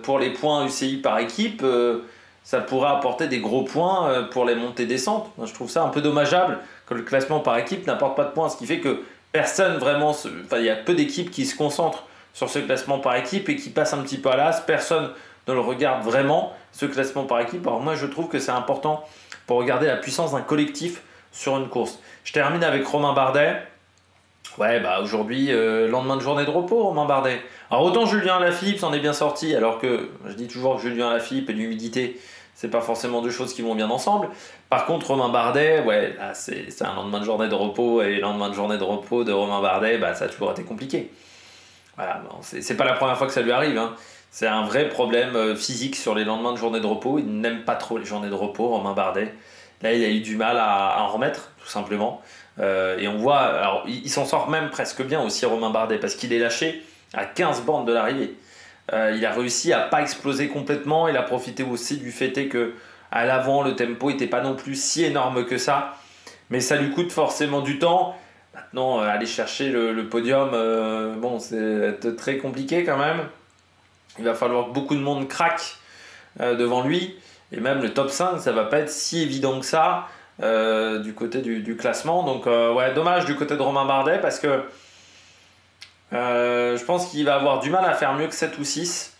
pour les points UCI par équipe, ça pourrait apporter des gros points pour les montées-descentes. Je trouve ça un peu dommageable que le classement par équipe n'apporte pas de points, ce qui fait que personne vraiment, il y a peu d'équipes qui se concentrent sur ce classement par équipe et qui passent un petit peu à l'as. Personne ne le regarde vraiment, ce classement par équipe. Alors moi, je trouve que c'est important pour regarder la puissance d'un collectif sur une course. Je termine avec Romain Bardet. Ouais, aujourd'hui, lendemain de journée de repos, Romain Bardet. Alors autant Julien Lafilippe s'en est bien sorti, alors que je dis toujours que Julien Lafilippe et l'humidité, c'est pas forcément deux choses qui vont bien ensemble. Par contre, Romain Bardet, ouais, là, c'est un lendemain de journée de repos, et le lendemain de journée de repos de Romain Bardet, ça a toujours été compliqué. Voilà, bon, c'est pas la première fois que ça lui arrive, hein. C'est un vrai problème physique sur les lendemains de journée de repos. Il n'aime pas trop les journées de repos, Romain Bardet. Là, il a eu du mal à en remettre, tout simplement. Et on voit, alors il s'en sort même presque bien aussi, Romain Bardet, parce qu'il est lâché à 15 bornes de l'arrivée. Il a réussi à pas exploser complètement. Il a profité aussi du fait que à l'avant, le tempo n'était pas non plus si énorme que ça. Mais ça lui coûte forcément du temps. Maintenant, aller chercher le podium, c'est très compliqué quand même. Il va falloir que beaucoup de monde craque devant lui. Et même le top 5, ça va pas être si évident que ça du côté du classement. Donc, dommage du côté de Romain Bardet, parce que je pense qu'il va avoir du mal à faire mieux que 7 ou 6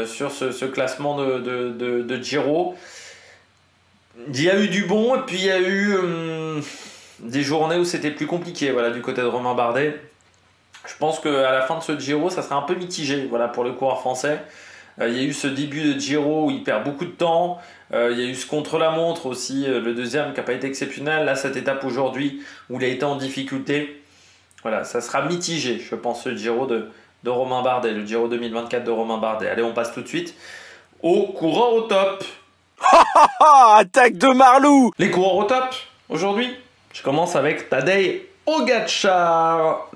sur ce classement de Giro. Il y a eu du bon, et puis il y a eu des journées où c'était plus compliqué, du côté de Romain Bardet. Je pense qu'à la fin de ce Giro, ça sera un peu mitigé pour le coureur français. Il y a eu ce début de Giro où il perd beaucoup de temps. Il y a eu ce contre-la-montre aussi, le deuxième qui n'a pas été exceptionnel. Là, cette étape aujourd'hui où il a été en difficulté. Voilà, ça sera mitigé, je pense, ce Giro de Romain Bardet, le Giro 2024 de Romain Bardet. Allez, on passe tout de suite aux coureurs au top. Attaque de Marlou. Les coureurs au top, aujourd'hui, je commence avec Tadej Pogačar.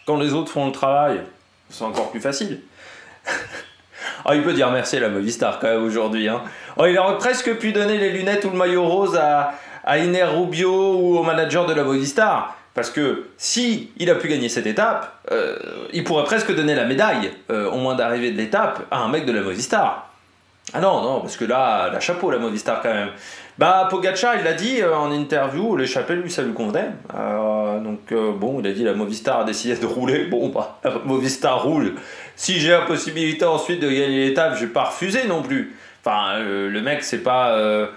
Quand les autres font le travail, c'est encore plus facile. Il peut dire merci à la Movistar quand même aujourd'hui. Hein. Il aurait presque pu donner les lunettes ou le maillot rose à Iner Rubio ou au manager de la Movistar. Parce que si il a pu gagner cette étape, il pourrait presque donner la médaille, au moins d'arrivée de l'étape, à un mec de la Movistar. Ah non, non, parce que là, la chapeau, la Movistar quand même. Bah, Pogacar, il l'a dit en interview, l'échappée, lui, ça lui convenait. Bon, il a dit la Movistar a décidé de rouler. Bon, bah, la Movistar roule. Si j'ai la possibilité ensuite de gagner l'étape, je vais pas refuser non plus. Enfin, le mec, c'est pas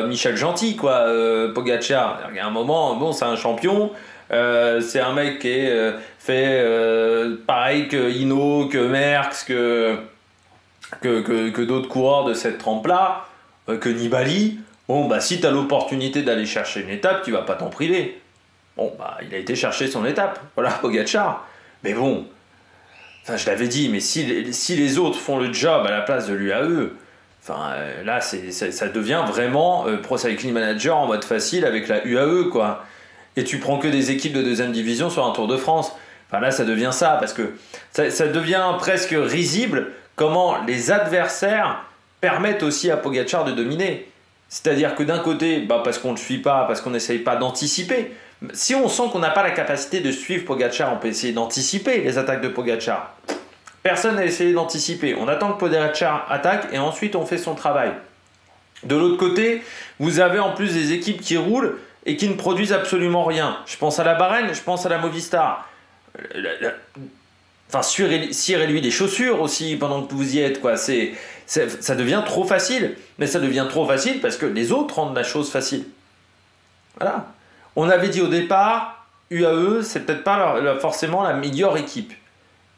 Michel Gentil, quoi, Pogacar. Il y a un moment, bon, c'est un champion. C'est un mec qui est fait pareil que Hinault, que Merckx, que d'autres coureurs de cette trempe-là, que Nibali. Bon, bah, si tu as l'opportunité d'aller chercher une étape, tu vas pas t'en priver. Bon, bah, il a été chercher son étape. Voilà, Pogacar. Mais bon, enfin, je l'avais dit, mais si les autres font le job à la place de l'UAE, enfin, là, ça devient vraiment Pro Cycling Manager en mode facile avec la UAE, quoi. Et tu prends que des équipes de deuxième division sur un Tour de France. Enfin, là, ça devient ça, parce que ça devient presque risible comment les adversaires permettent aussi à Pogacar de dominer. C'est-à-dire que d'un côté, bah, parce qu'on ne le suit pas, parce qu'on n'essaye pas d'anticiper. Si on sent qu'on n'a pas la capacité de suivre Pogacar, on peut essayer d'anticiper les attaques de Pogacar. Personne n'a essayé d'anticiper. On attend que Pogacar attaque et ensuite on fait son travail. De l'autre côté, vous avez en plus des équipes qui roulent et qui ne produisent absolument rien. Je pense à la Bahreïn, je pense à la Movistar. Enfin, cirez-lui des chaussures aussi pendant que vous y êtes, quoi. Ça devient trop facile. Mais ça devient trop facile parce que les autres rendent la chose facile. Voilà. On avait dit au départ, UAE, c'est peut-être pas forcément la meilleure équipe.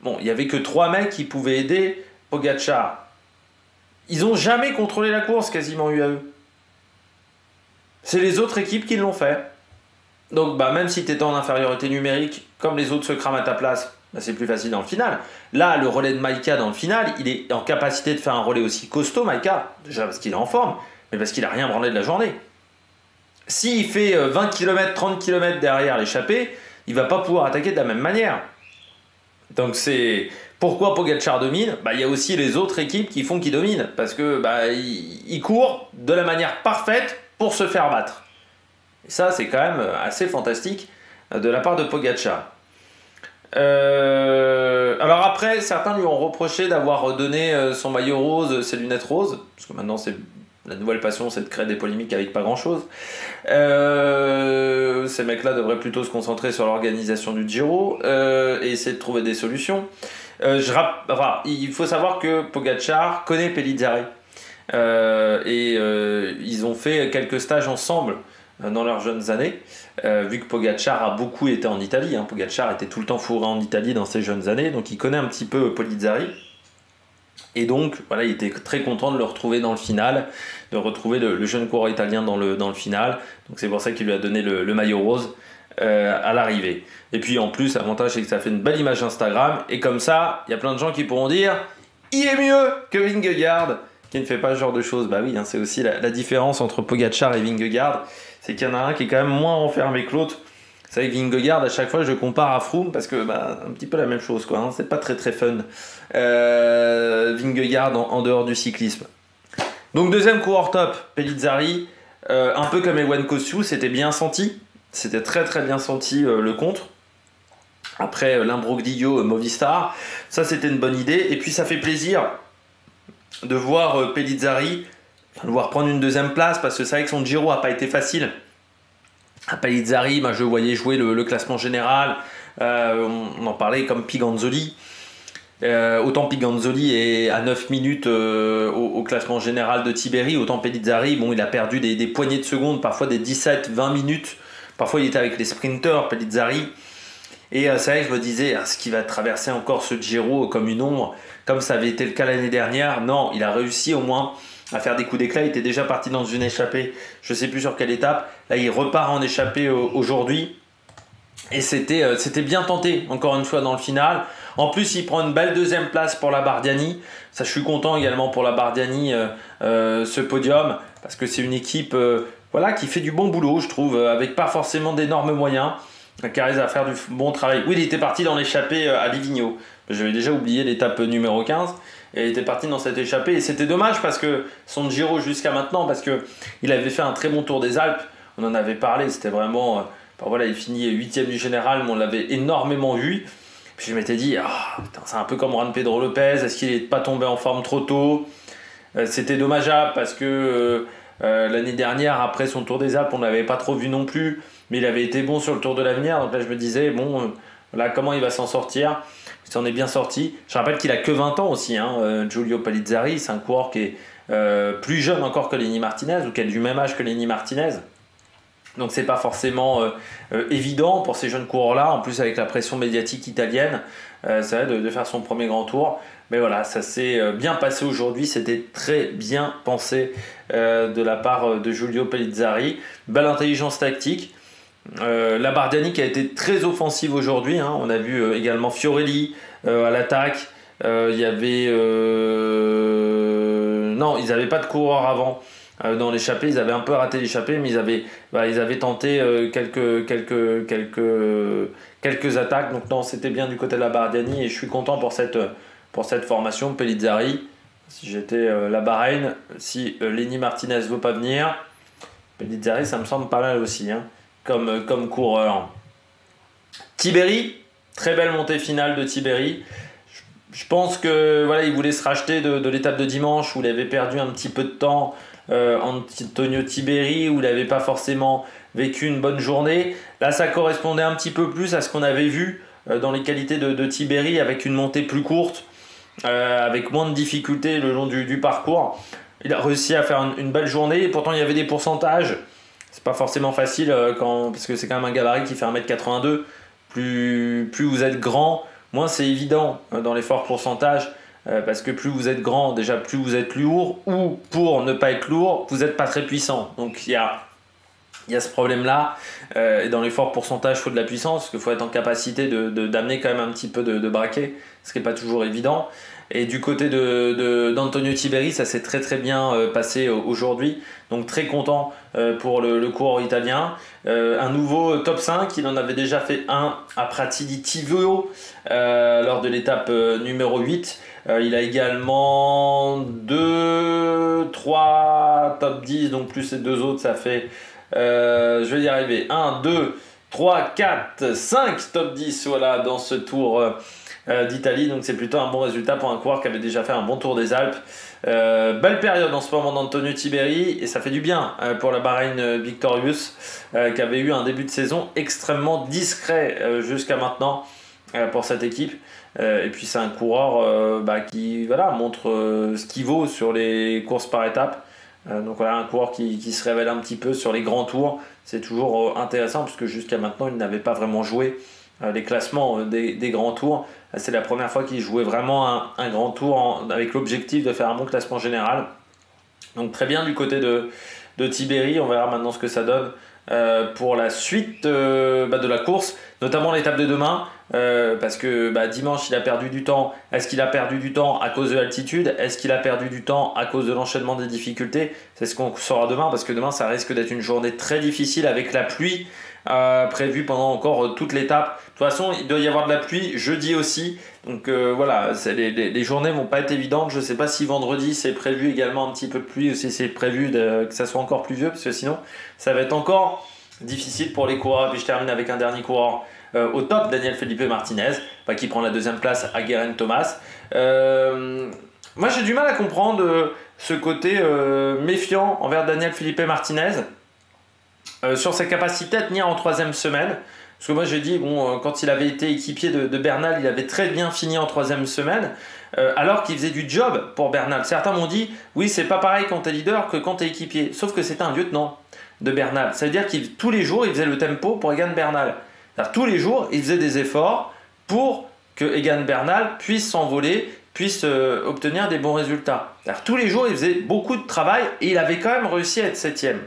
Bon, il n'y avait que 3 mecs qui pouvaient aider Pogacar. Ils n'ont jamais contrôlé la course, quasiment, UAE. C'est les autres équipes qui l'ont fait. Donc, bah, même si tu étais en infériorité numérique, comme les autres se crament à ta place, bah, c'est plus facile dans le final. Là, le relais de Maïka dans le final, il est en capacité de faire un relais aussi costaud, Maïka, déjà parce qu'il est en forme, mais parce qu'il n'a rien branlé de la journée. S'il fait 20 km, 30 km derrière l'échappée, il ne va pas pouvoir attaquer de la même manière. Donc c'est pourquoi Pogacar domine. Bah, il y a aussi les autres équipes qui font qu'il domine, parce que bah, il court de la manière parfaite pour se faire battre. Et ça, c'est quand même assez fantastique de la part de Pogacar. Alors après, certains lui ont reproché d'avoir donné son maillot rose, ses lunettes roses, parce que maintenant c'est la nouvelle passion, c'est de créer des polémiques avec pas grand chose. Ces mecs-là devraient plutôt se concentrer sur l'organisation du Giro et essayer de trouver des solutions. Il faut savoir que Pogacar connaît Pellizzari ils ont fait quelques stages ensemble dans leurs jeunes années. Vu que Pogacar a beaucoup été en Italie, hein. Pogacar était tout le temps fourré en Italie dans ses jeunes années, donc il connaît un petit peu Pellizzari. Et donc, voilà, il était très content de le retrouver dans le final, de retrouver le jeune coureur italien dans le final. Donc c'est pour ça qu'il lui a donné le maillot rose à l'arrivée. Et puis en plus, l'avantage c'est que ça fait une belle image Instagram. Et comme ça, il y a plein de gens qui pourront dire « Il est mieux que Vingegaard !» qui ne fait pas ce genre de choses. Bah oui, hein, c'est aussi la différence entre Pogacar et Vingegaard. C'est qu'il y en a un qui est quand même moins renfermé que l'autre. C'est vrai que Vingegaard, à chaque fois, je le compare à Froome parce que, bah, un petit peu la même chose, quoi. Hein, c'est pas très très fun. Vingegaard en dehors du cyclisme. Donc, deuxième coureur top, Pellizzari. Un peu comme Ewan Kosciu, c'était bien senti. C'était très très bien senti le contre. Après, l'imbroglio Movistar. Ça, c'était une bonne idée. Et puis, ça fait plaisir de voir Pellizzari, de voir prendre une deuxième place parce que c'est vrai que son Giro n'a pas été facile. À Pellizzari, je voyais jouer le classement général. On en parlait comme Piganzoli. Autant Piganzoli est à 9 minutes au classement général de Tiberi, autant Pellizzari, bon, il a perdu des poignées de secondes, parfois des 17-20 minutes. Parfois, il était avec les sprinteurs, Pellizzari. Et c'est vrai que je me disais, ce qui va traverser encore ce Giro comme une ombre, comme ça avait été le cas l'année dernière. Non, il a réussi au moins à faire des coups d'éclat. Il était déjà parti dans une échappée, je ne sais plus sur quelle étape. Là, il repart en échappée aujourd'hui. Et c'était bien tenté, encore une fois, dans le final. En plus, il prend une belle deuxième place pour la Bardiani. Ça, je suis content également pour la Bardiani, ce podium, parce que c'est une équipe qui fait du bon boulot, je trouve, avec pas forcément d'énormes moyens, qui arrive à faire du bon travail. Oui, il était parti dans l'échappée à Livigno. J'avais déjà oublié l'étape numéro 15. Et il était parti dans cette échappée. Et c'était dommage parce que son Giro jusqu'à maintenant, parce qu'il avait fait un très bon Tour des Alpes. On en avait parlé, c'était vraiment Enfin, voilà, il finit 8e du général, mais on l'avait énormément vu. Puis je m'étais dit, c'est un peu comme Juan Pedro Lopez, est-ce qu'il n'est pas tombé en forme trop tôt? C'était dommageable parce que l'année dernière, après son Tour des Alpes, on ne l'avait pas trop vu non plus, mais il avait été bon sur le Tour de l'Avenir. Donc là, je me disais, bon, là, comment il va s'en sortir? Il s'en est bien sorti. Je rappelle qu'il a que 20 ans aussi, hein, Giulio Palizzari. C'est un coureur qui est plus jeune encore que Lenny Martinez, ou qui a du même âge que Lenny Martinez. Donc c'est pas forcément évident pour ces jeunes coureurs-là, en plus avec la pression médiatique italienne, c'est vrai de faire son premier grand tour. Mais voilà, ça s'est bien passé aujourd'hui, c'était très bien pensé de la part de Giulio Palizzari. Belle intelligence tactique. La Bardiani qui a été très offensive aujourd'hui, hein. On a vu également Fiorelli à l'attaque. Il y avait... Non, ils n'avaient pas de coureur avant. Dans l'échappée, ils avaient un peu raté l'échappée, mais ils avaient tenté quelques attaques. Donc non, c'était bien du côté de la Bardiani et je suis content pour cette formation. Pelizzari, si j'étais la Bahreïn, si Lenny Martinez ne veut pas venir, Pelizzari, ça me semble pas mal aussi, hein, comme coureur. Tiberi, très belle montée finale de Tiberi. Je pense que voilà, il voulait se racheter de l'étape de dimanche où il avait perdu un petit peu de temps. Antonio Tiberi, où il n'avait pas forcément vécu une bonne journée. Là, ça correspondait un petit peu plus à ce qu'on avait vu dans les qualités de Tiberi, avec une montée plus courte, avec moins de difficultés le long du parcours. Il a réussi à faire une belle journée, et pourtant il y avait des pourcentages. C'est pas forcément facile parce que c'est quand même un gabarit qui fait 1m82. Plus vous êtes grand, moins c'est évident dans les forts pourcentages. Parce que plus vous êtes grand, déjà plus vous êtes lourd, ou pour ne pas être lourd, vous n'êtes pas très puissant. Donc il y a ce problème-là. Et dans les forts pourcentages, il faut de la puissance, parce qu'il faut être en capacité d'amener quand même un petit peu de braquet, ce qui n'est pas toujours évident. Et du côté d'Antonio Tiberi, ça s'est très très bien passé aujourd'hui. Donc très content pour le coureur italien. Un nouveau top 5, il en avait déjà fait un à Prati Tivio lors de l'étape numéro 8. Il a également 3 top 10, donc plus les deux autres, ça fait, je vais y arriver, 1, 2, 3, 4, 5 top 10 voilà, dans ce tour d'Italie. Donc c'est plutôt un bon résultat pour un coureur qui avait déjà fait un bon tour des Alpes. Belle période en ce moment d'Antonio Tiberi, et ça fait du bien pour la Bahreïn Victorious, qui avait eu un début de saison extrêmement discret jusqu'à maintenant pour cette équipe. Et puis c'est un coureur qui montre ce qu'il vaut sur les courses par étapes. Donc voilà, un coureur qui se révèle un petit peu sur les grands tours. C'est toujours intéressant puisque jusqu'à maintenant il n'avait pas vraiment joué les classements des grands tours. C'est la première fois qu'il jouait vraiment un grand tour avec l'objectif de faire un bon classement général. Donc très bien du côté de Tiberi. On verra maintenant ce que ça donne pour la suite de la course, notamment l'étape de demain, parce que dimanche il a perdu du temps. Est-ce qu'il a perdu du temps à cause de l'altitude? Est-ce qu'il a perdu du temps à cause de l'enchaînement des difficultés? C'est ce qu'on saura demain, parce que demain ça risque d'être une journée très difficile avec la pluie prévue pendant encore toute l'étape. De toute façon il doit y avoir de la pluie jeudi aussi, donc voilà, les journées vont pas être évidentes. Je sais pas si vendredi c'est prévu également un petit peu de pluie, ou si c'est prévu que ça soit encore pluvieux, parce que sinon ça va être encore difficile pour les coureurs. Puis je termine avec un dernier coureur au top, Daniel Felipe Martinez, qui prend la deuxième place à Geraint Thomas. Moi j'ai du mal à comprendre ce côté méfiant envers Daniel Felipe Martinez sur sa capacité à tenir en troisième semaine. Parce que moi j'ai dit, quand il avait été équipier de Bernal, il avait très bien fini en troisième semaine, alors qu'il faisait du job pour Bernal. Certains m'ont dit, oui c'est pas pareil quand t'es leader que quand t'es équipier, sauf que c'était un lieutenant de Bernal. Ça veut dire qu'il tous les jours il faisait le tempo pour Egan Bernal. C'est-à-dire, tous les jours il faisait des efforts pour que Egan Bernal puisse s'envoler, puisse obtenir des bons résultats. C'est-à-dire, tous les jours il faisait beaucoup de travail et il avait quand même réussi à être 7ème.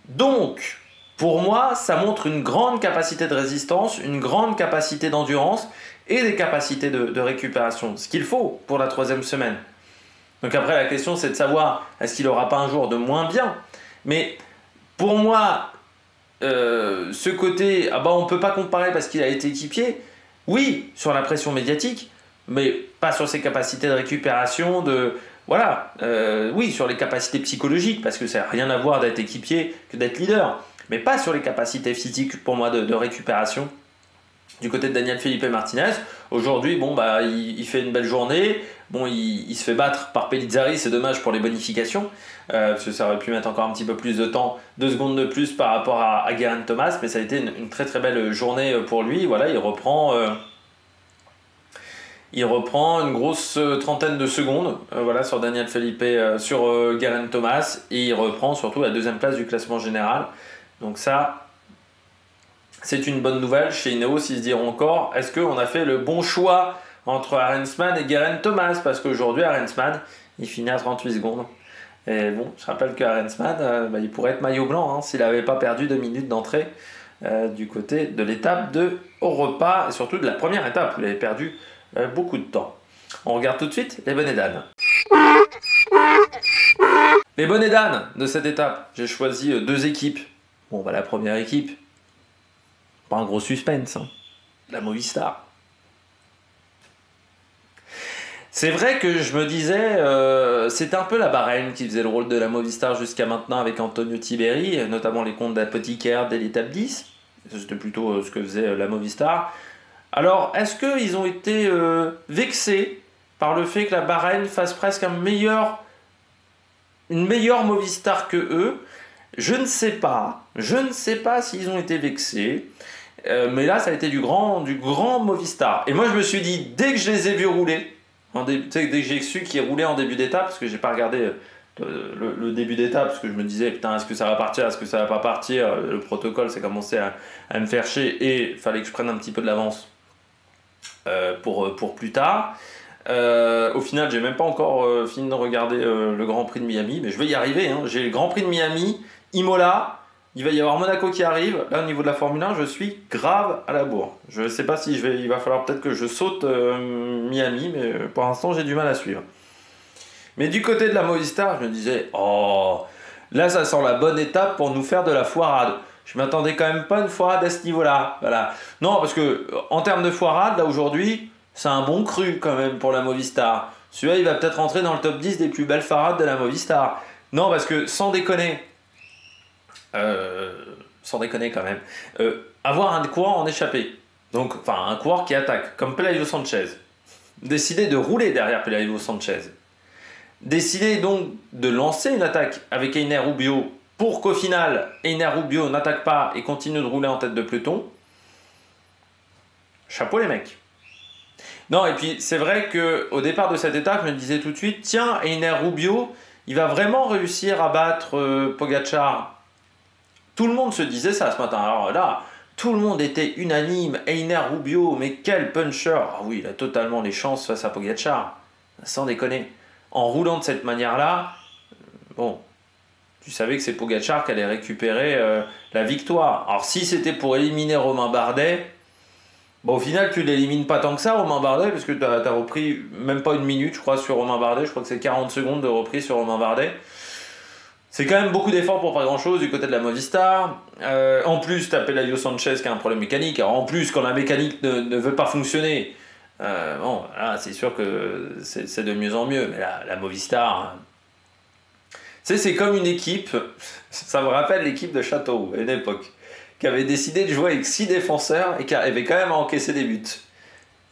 Donc pour moi ça montre une grande capacité de résistance, une grande capacité d'endurance et des capacités de récupération, ce qu'il faut pour la troisième semaine. Donc après la question c'est de savoir, est-ce qu'il n'aura pas un jour de moins bien? Mais pour moi, ce côté, on ne peut pas comparer parce qu'il a été équipier, oui, sur la pression médiatique, mais pas sur ses capacités de récupération, oui, sur les capacités psychologiques, parce que ça n'a rien à voir d'être équipier que d'être leader. mais pas sur les capacités physiques pour moi de récupération. Du côté de Daniel Felipe Martinez, aujourd'hui, bon, bah, il fait une belle journée. Bon, il se fait battre par Pellizzari, c'est dommage pour les bonifications, parce que ça aurait pu mettre encore un petit peu plus de temps, 2 secondes de plus par rapport à Geraint Thomas, mais ça a été une très très belle journée pour lui. Voilà, il reprend une grosse trentaine de secondes voilà, sur Daniel Felipe, sur Geraint Thomas, et il reprend surtout la 2e place du classement général. Donc ça, c'est une bonne nouvelle. Chez Ineos, ils se diront encore, est-ce qu'on a fait le bon choix entre Arensman et Geraint Thomas? Parce qu'aujourd'hui, Arensman, il finit à 38 secondes. Et bon, je rappelle que Arensman, il pourrait être maillot blanc s'il n'avait pas perdu 2 minutes d'entrée du côté de l'étape de Europa, et surtout de la première étape où il avait perdu beaucoup de temps. On regarde tout de suite les bonnets d'âne. Les bonnets d'âne de cette étape, j'ai choisi 2 équipes. Bon, bah, la première équipe, pas un gros suspense, la Movistar. C'est vrai que je me disais, c'était un peu la Bahreïn qui faisait le rôle de la Movistar jusqu'à maintenant avec Antonio Tiberi, notamment les comptes d'apothicaire dès l'étape 10. C'était plutôt ce que faisait la Movistar. Alors, est-ce qu'ils ont été vexés par le fait que la Bahreïn fasse presque une meilleure Movistar que eux? Je ne sais pas. Je ne sais pas s'ils ont été vexés. Mais là, ça a été du grand Movistar. Et moi, je me suis dit, dès que je les ai vus rouler, dès que j'ai su qu'ils roulaient en début d'étape, parce que j'ai pas regardé le début d'étape, parce que je me disais, putain, est-ce que ça va partir, est-ce que ça va pas partir? Le protocole, ça commençait à me faire chier, et il fallait que je prenne un petit peu de l'avance pour plus tard. Au final, j'ai même pas encore fini de regarder le Grand Prix de Miami, mais je vais y arriver. J'ai le Grand Prix de Miami, Imola, il va y avoir Monaco qui arrive. Là, au niveau de la Formule 1, je suis grave à la bourre. Je ne sais pas si il va falloir peut-être que je saute Miami, mais pour l'instant, j'ai du mal à suivre. Mais du côté de la Movistar, je me disais, oh, là, ça sent la bonne étape pour nous faire de la foirade. Je m'attendais quand même pas à une foirade à ce niveau-là. Voilà. Non, parce que en termes de foirade, là, aujourd'hui, c'est un bon cru quand même pour la Movistar. Celui-là, il va peut-être rentrer dans le top 10 des plus belles farades de la Movistar. Non, parce que sans déconner quand même, avoir un coureur en échappée, donc, enfin un coureur qui attaque, comme Pelayo Sanchez, décider de rouler derrière Pelayo Sanchez, décider donc de lancer une attaque avec Einer Rubio pour qu'au final, Einer Rubio n'attaque pas et continue de rouler en tête de peloton, chapeau les mecs. Non, et puis c'est vrai qu'au départ de cette étape, je me disais tout de suite, tiens, Einer Rubio, il va vraiment réussir à battre Pogačar. Tout le monde se disait ça ce matin. Alors là, tout le monde était unanime. Einer Rubio, mais quel puncher! Ah oui, il a totalement les chances face à Pogačar. Sans déconner. En roulant de cette manière-là, bon, tu savais que c'est Pogačar qui allait récupérer la victoire. Alors si c'était pour éliminer Romain Bardet, bon, au final, tu l'élimines pas tant que ça, Romain Bardet, parce que tu as repris même pas une minute, je crois, sur Romain Bardet. Je crois que c'est 40 secondes de reprise sur Romain Bardet. C'est quand même beaucoup d'efforts pour pas grand chose du côté de la Movistar. En plus, tu as Pelayo Sanchez qui a un problème mécanique. Alors en plus, quand la mécanique ne veut pas fonctionner, bon, là, c'est sûr que c'est de mieux en mieux. Mais la Movistar, c'est comme une équipe, ça me rappelle l'équipe de Châteauroux à une époque, qui avait décidé de jouer avec 6 défenseurs et qui avait quand même encaissé des buts.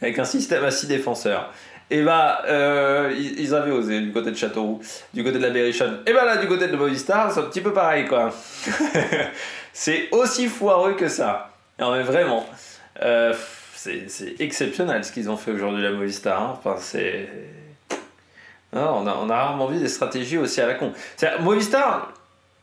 Avec un système à 6 défenseurs. Et bah, ils avaient osé du côté de Châteauroux, du côté de la Berrichonne. Et bah là, du côté de Movistar, c'est un petit peu pareil, quoi. C'est aussi foireux que ça. Non, mais vraiment. C'est exceptionnel ce qu'ils ont fait aujourd'hui, la Movistar. Hein. Enfin, c'est... Non, on a rarement vu des stratégies aussi à la con. Movistar,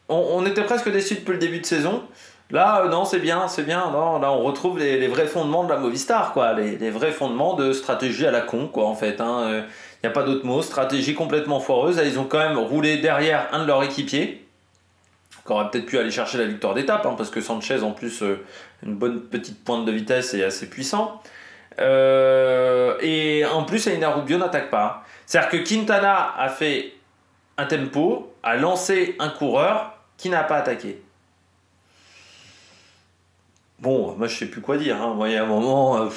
on était presque déçus depuis le début de saison. Là, non, c'est bien. Non, là, on retrouve les vrais fondements de la Movistar, quoi. Les vrais fondements de stratégie à la con, quoi, en fait. Il n'y a pas d'autre mot. Stratégie complètement foireuse. Là, ils ont quand même roulé derrière un de leurs équipiers, qui aurait peut-être pu aller chercher la victoire d'étape, parce que Sanchez, en plus, une bonne petite pointe de vitesse et assez puissant. Et en plus, Einer Rubio n'attaque pas. C'est-à-dire que Quintana a fait un tempo, a lancé un coureur qui n'a pas attaqué. Bon, moi je sais plus quoi dire, hein. Moi il y a un moment...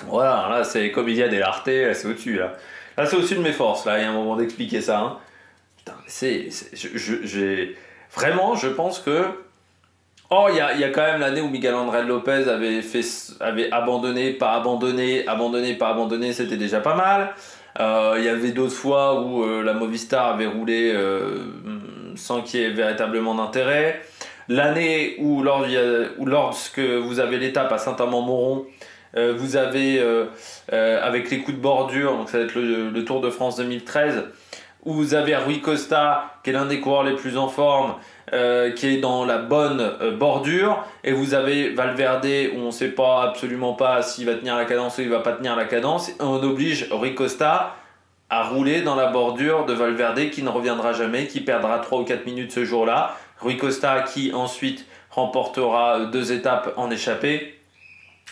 voilà, là c'est comme il y a des lartés, c'est au-dessus là. Là c'est au-dessus de mes forces, là il y a un moment d'expliquer ça. Hein. Putain, Vraiment, je pense que... Oh, il y a quand même l'année où Miguel André Lopez avait abandonné, pas abandonné, abandonné, pas abandonné, c'était déjà pas mal. Il y avait d'autres fois où la Movistar avait roulé sans qu'il y ait véritablement d'intérêt. L'année où lorsque vous avez l'étape à Saint-Amand-Montrond, vous avez avec les coups de bordure, donc ça va être le Tour de France 2013, où vous avez Rui Costa, qui est l'un des coureurs les plus en forme, qui est dans la bonne bordure, et vous avez Valverde où on ne sait pas absolument pas s'il va tenir la cadence ou il ne va pas tenir la cadence, et on oblige Rui Costa à rouler dans la bordure de Valverde qui ne reviendra jamais, qui perdra 3 ou 4 minutes ce jour-là. Rui Costa qui ensuite remportera 2 étapes en échappée,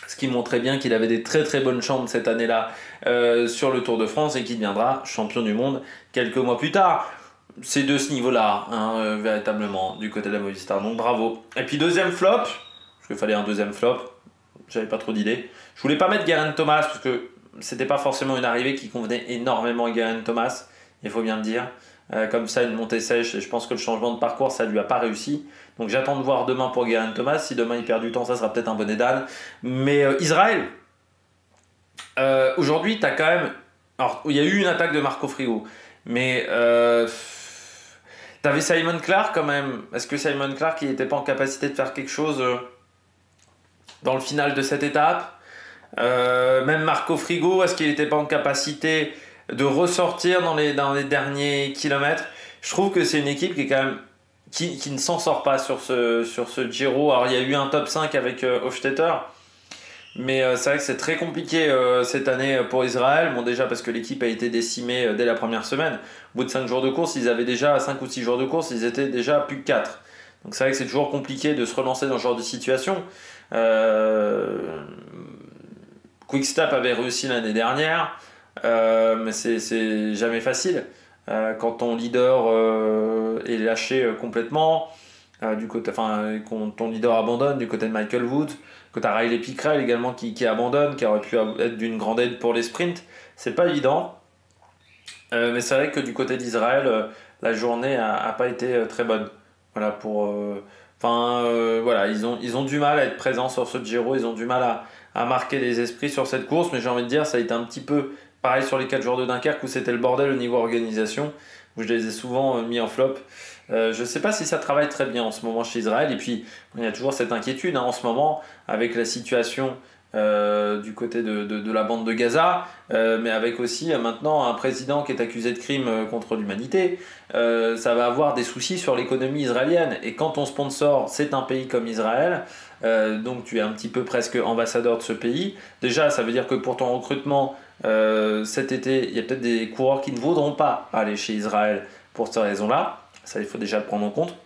ce qui montrait bien qu'il avait des très très bonnes chances cette année-là sur le Tour de France et qu'il deviendra champion du monde quelques mois plus tard. C'est de ce niveau-là, hein, véritablement, du côté de la Movistar, donc bravo. Et puis deuxième flop, parce qu'il fallait un deuxième flop, j'avais pas trop d'idées. Je voulais pas mettre Geraint Thomas, parce que c'était pas forcément une arrivée qui convenait énormément à Geraint Thomas, il faut bien le dire. Comme ça, une montée sèche, et je pense que le changement de parcours, ça lui a pas réussi. Donc j'attends de voir demain pour Geraint Thomas. Si demain il perd du temps, ça sera peut-être un bonnet d'âne. Mais Israël, aujourd'hui, tu as quand même... Alors, il y a eu une attaque de Marco Frigo, mais... T'avais Simon Clark quand même. Est-ce que Simon Clark il n'était pas en capacité de faire quelque chose dans le final de cette étape? Même Marco Frigo, est-ce qu'il n'était pas en capacité de ressortir dans les derniers kilomètres? Je trouve que c'est une équipe qui est quand même qui ne s'en sort pas sur ce Giro. Alors il y a eu un top 5 avec Hofstetter, mais c'est vrai que c'est très compliqué cette année pour Israël. Bon, déjà parce que l'équipe a été décimée dès la première semaine. Au bout de 5 jours de course, ils avaient déjà 5 ou 6 jours de course, ils étaient déjà plus que 4. Donc c'est vrai que c'est toujours compliqué de se relancer dans ce genre de situation. Quickstep avait réussi l'année dernière, mais c'est jamais facile. Quand ton leader est lâché complètement, quand ton leader abandonne du côté de Michael Woods, que tu as Riley Pickrell également qui abandonne, qui aurait pu être d'une grande aide pour les sprints, c'est pas évident. Mais c'est vrai que du côté d'Israël, la journée a pas été très bonne. Voilà, voilà, ils ont du mal à être présents sur ce Giro, ils ont du mal à marquer les esprits sur cette course, mais j'ai envie de dire, ça a été un petit peu pareil sur les 4 jours de Dunkerque où c'était le bordel au niveau organisation, où je les ai souvent mis en flop. Je ne sais pas si ça travaille très bien en ce moment chez Israël, et puis il y a toujours cette inquiétude en ce moment avec la situation du côté de la bande de Gaza, mais avec aussi maintenant un président qui est accusé de crimes contre l'humanité. Ça va avoir des soucis sur l'économie israélienne, et quand ton sponsor c'est un pays comme Israël, donc tu es un petit peu presque ambassadeur de ce pays, déjà ça veut dire que pour ton recrutement cet été, il y a peut-être des coureurs qui ne voudront pas aller chez Israël pour cette raison-là. Ça, il faut déjà le prendre en compte.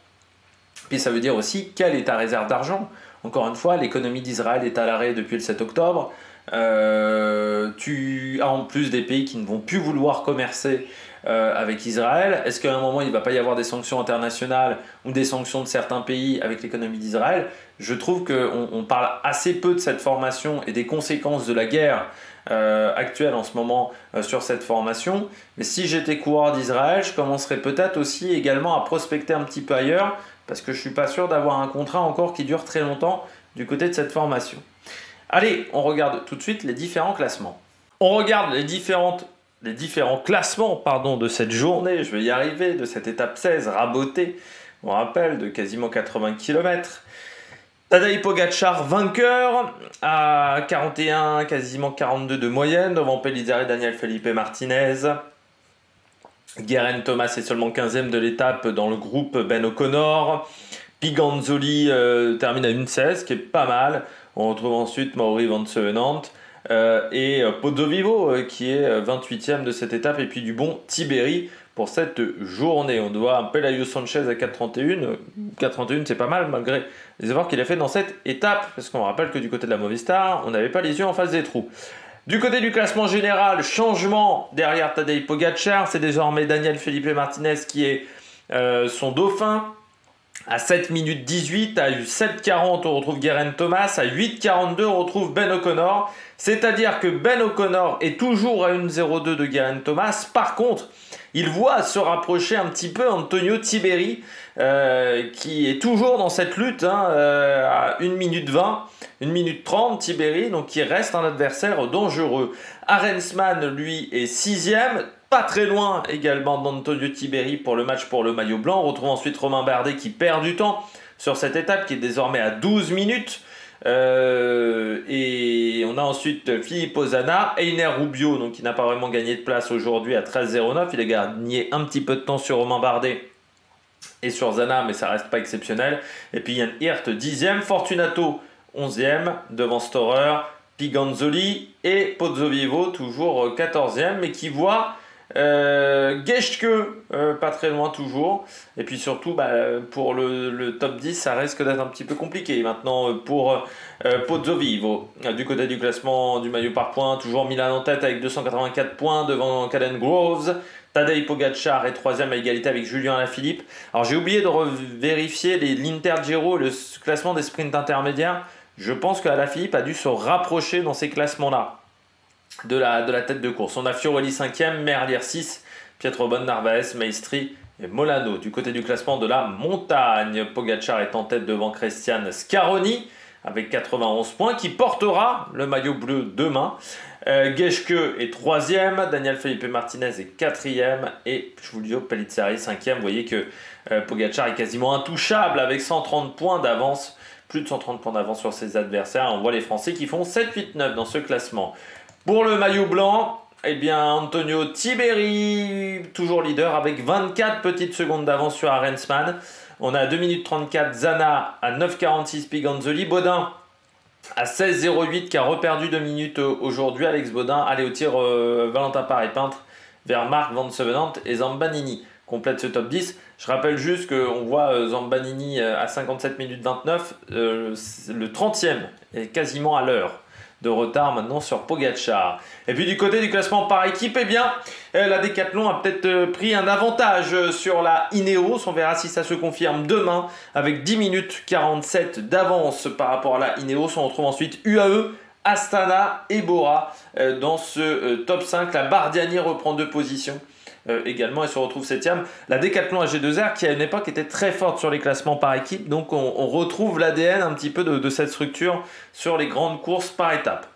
Puis ça veut dire aussi quelle est ta réserve d'argent. Encore une fois, l'économie d'Israël est à l'arrêt depuis le 7 octobre. Tu as en plus des pays qui ne vont plus vouloir commercer avec Israël. Est-ce qu'à un moment, il ne va pas y avoir des sanctions internationales ou des sanctions de certains pays avec l'économie d'Israël? Je trouve qu'on parle assez peu de cette formation et des conséquences de la guerre actuelle en ce moment sur cette formation. Mais si j'étais coureur d'Israël, je commencerais peut-être aussi également à prospecter un petit peu ailleurs, parce que je ne suis pas sûr d'avoir un contrat encore qui dure très longtemps du côté de cette formation. Allez, on regarde tout de suite les différents classements. On regarde les différents classements de cette journée, je vais y arriver, de cette étape 16 rabotée, on rappelle, de quasiment 80 km. Tadej Pogačar vainqueur à 41, quasiment 42 de moyenne, devant Pellizzari, Daniel Felipe Martinez. Geraint Thomas est seulement 15e de l'étape dans le groupe Ben O'Connor. Piganzoli termine à 1,16, qui est pas mal. On retrouve ensuite Mauri van Seuvenant et Pozzovivo qui est 28e de cette étape. Et puis du bon Tiberi pour cette journée. On doit un Pelayo Sanchez à 4,31. 4,31 c'est pas mal malgré les efforts qu'il a fait dans cette étape. Parce qu'on rappelle que du côté de la Movistar, on n'avait pas les yeux en face des trous. Du côté du classement général, changement derrière Tadej Pogačar. C'est désormais Daniel Felipe Martinez qui est son dauphin. À 7 minutes 18, à 7,40 on retrouve Geraint Thomas, à 8,42 on retrouve Ben O'Connor. C'est-à-dire que Ben O'Connor est toujours à 1,02 de Geraint Thomas. Par contre, il voit se rapprocher un petit peu Antonio Tiberi, qui est toujours dans cette lutte à 1 minute 20, 1 minute 30, Tiberi, donc qui reste un adversaire dangereux. Arensman, lui, est 6e, pas très loin également d'Antonio Tiberi pour le match pour le maillot blanc. On retrouve ensuite Romain Bardet qui perd du temps sur cette étape, qui est désormais à 12 minutes. Et on a ensuite Philippe Ozana, Einer Rubio, donc qui n'a pas vraiment gagné de place aujourd'hui à 13,09. Il a gagné un petit peu de temps sur Romain Bardet et sur Zana, mais ça reste pas exceptionnel. Et puis Yann Hirt 10e, Fortunato 11e, devant Storer, Piganzoli et Pozzovivo toujours 14e, mais qui voit Geschke pas très loin toujours. Et puis surtout pour le top 10 ça risque d'être un petit peu compliqué maintenant pour Pozzovivo. Du côté du classement du maillot par points, toujours Milan en tête avec 284 points devant Caden Groves. Tadej Pogacar est 3e à égalité avec Julien Alaphilippe. Alors j'ai oublié de vérifier l'Intergiro, le classement des sprints intermédiaires. Je pense qu'Alaphilippe a dû se rapprocher dans ces classements-là de la tête de course. On a Fiorelli 5e, Merlier 6, Pietro Narvaez, Maestri et Molano. Du côté du classement de la montagne, Pogacar est en tête devant Christian Scaroni avec 91 points, qui portera le maillot bleu demain. Geschke est 3e, Daniel Felipe Martinez est 4e et Giulio Pellizzari 5e. Vous voyez que Pogacar est quasiment intouchable avec 130 points d'avance, plus de 130 points d'avance sur ses adversaires. On voit les Français qui font 7, 8, 9 dans ce classement. Pour le maillot blanc, eh bien Antonio Tiberi, toujours leader avec 24 petites secondes d'avance sur Arensman. On a 2 minutes 34 Zana, à 9,46 Piganzoli, Baudin à 16,08 qui a reperdu 2 minutes aujourd'hui. Alex Baudin, allez au tir Valentin Paré-Peintre vers Marc Van Sevenant et Zambanini complète ce top 10. Je rappelle juste qu'on voit Zambanini à 57 minutes 29, le 30e est quasiment à l'heure de retard maintenant sur Pogacar. Et puis du côté du classement par équipe, eh bien, la Decathlon a peut-être pris un avantage sur la Ineos. On verra si ça se confirme demain avec 10 minutes 47 d'avance par rapport à la Ineos. On retrouve ensuite UAE, Astana et Bora dans ce top 5. La Bardiani reprend 2 positions. Également, elle se retrouve 7e. La Decathlon AG2R qui à une époque était très forte sur les classements par équipe, donc on retrouve l'ADN un petit peu de cette structure sur les grandes courses par étape.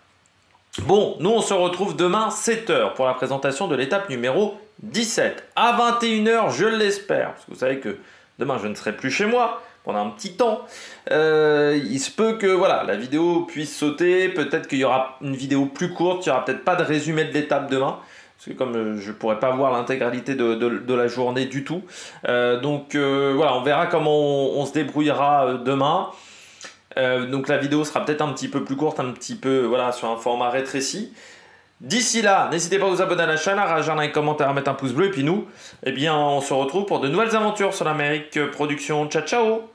Bon, nous on se retrouve demain 7h pour la présentation de l'étape numéro 17. À 21h, je l'espère, parce que vous savez que demain je ne serai plus chez moi pendant un petit temps. Il se peut que voilà, la vidéo puisse sauter, peut-être qu'il y aura une vidéo plus courte, il n'y aura peut-être pas de résumé de l'étape demain. Parce que comme je ne pourrais pas voir l'intégralité de la journée du tout. Donc voilà, on verra comment on se débrouillera demain. Donc la vidéo sera peut-être un petit peu plus courte, un petit peu voilà, sur un format rétréci. D'ici là, n'hésitez pas à vous abonner à la chaîne, à réagir dans les commentaires, à mettre un pouce bleu. Et puis nous, eh bien, on se retrouve pour de nouvelles aventures sur l'Amérique Production. Ciao, ciao!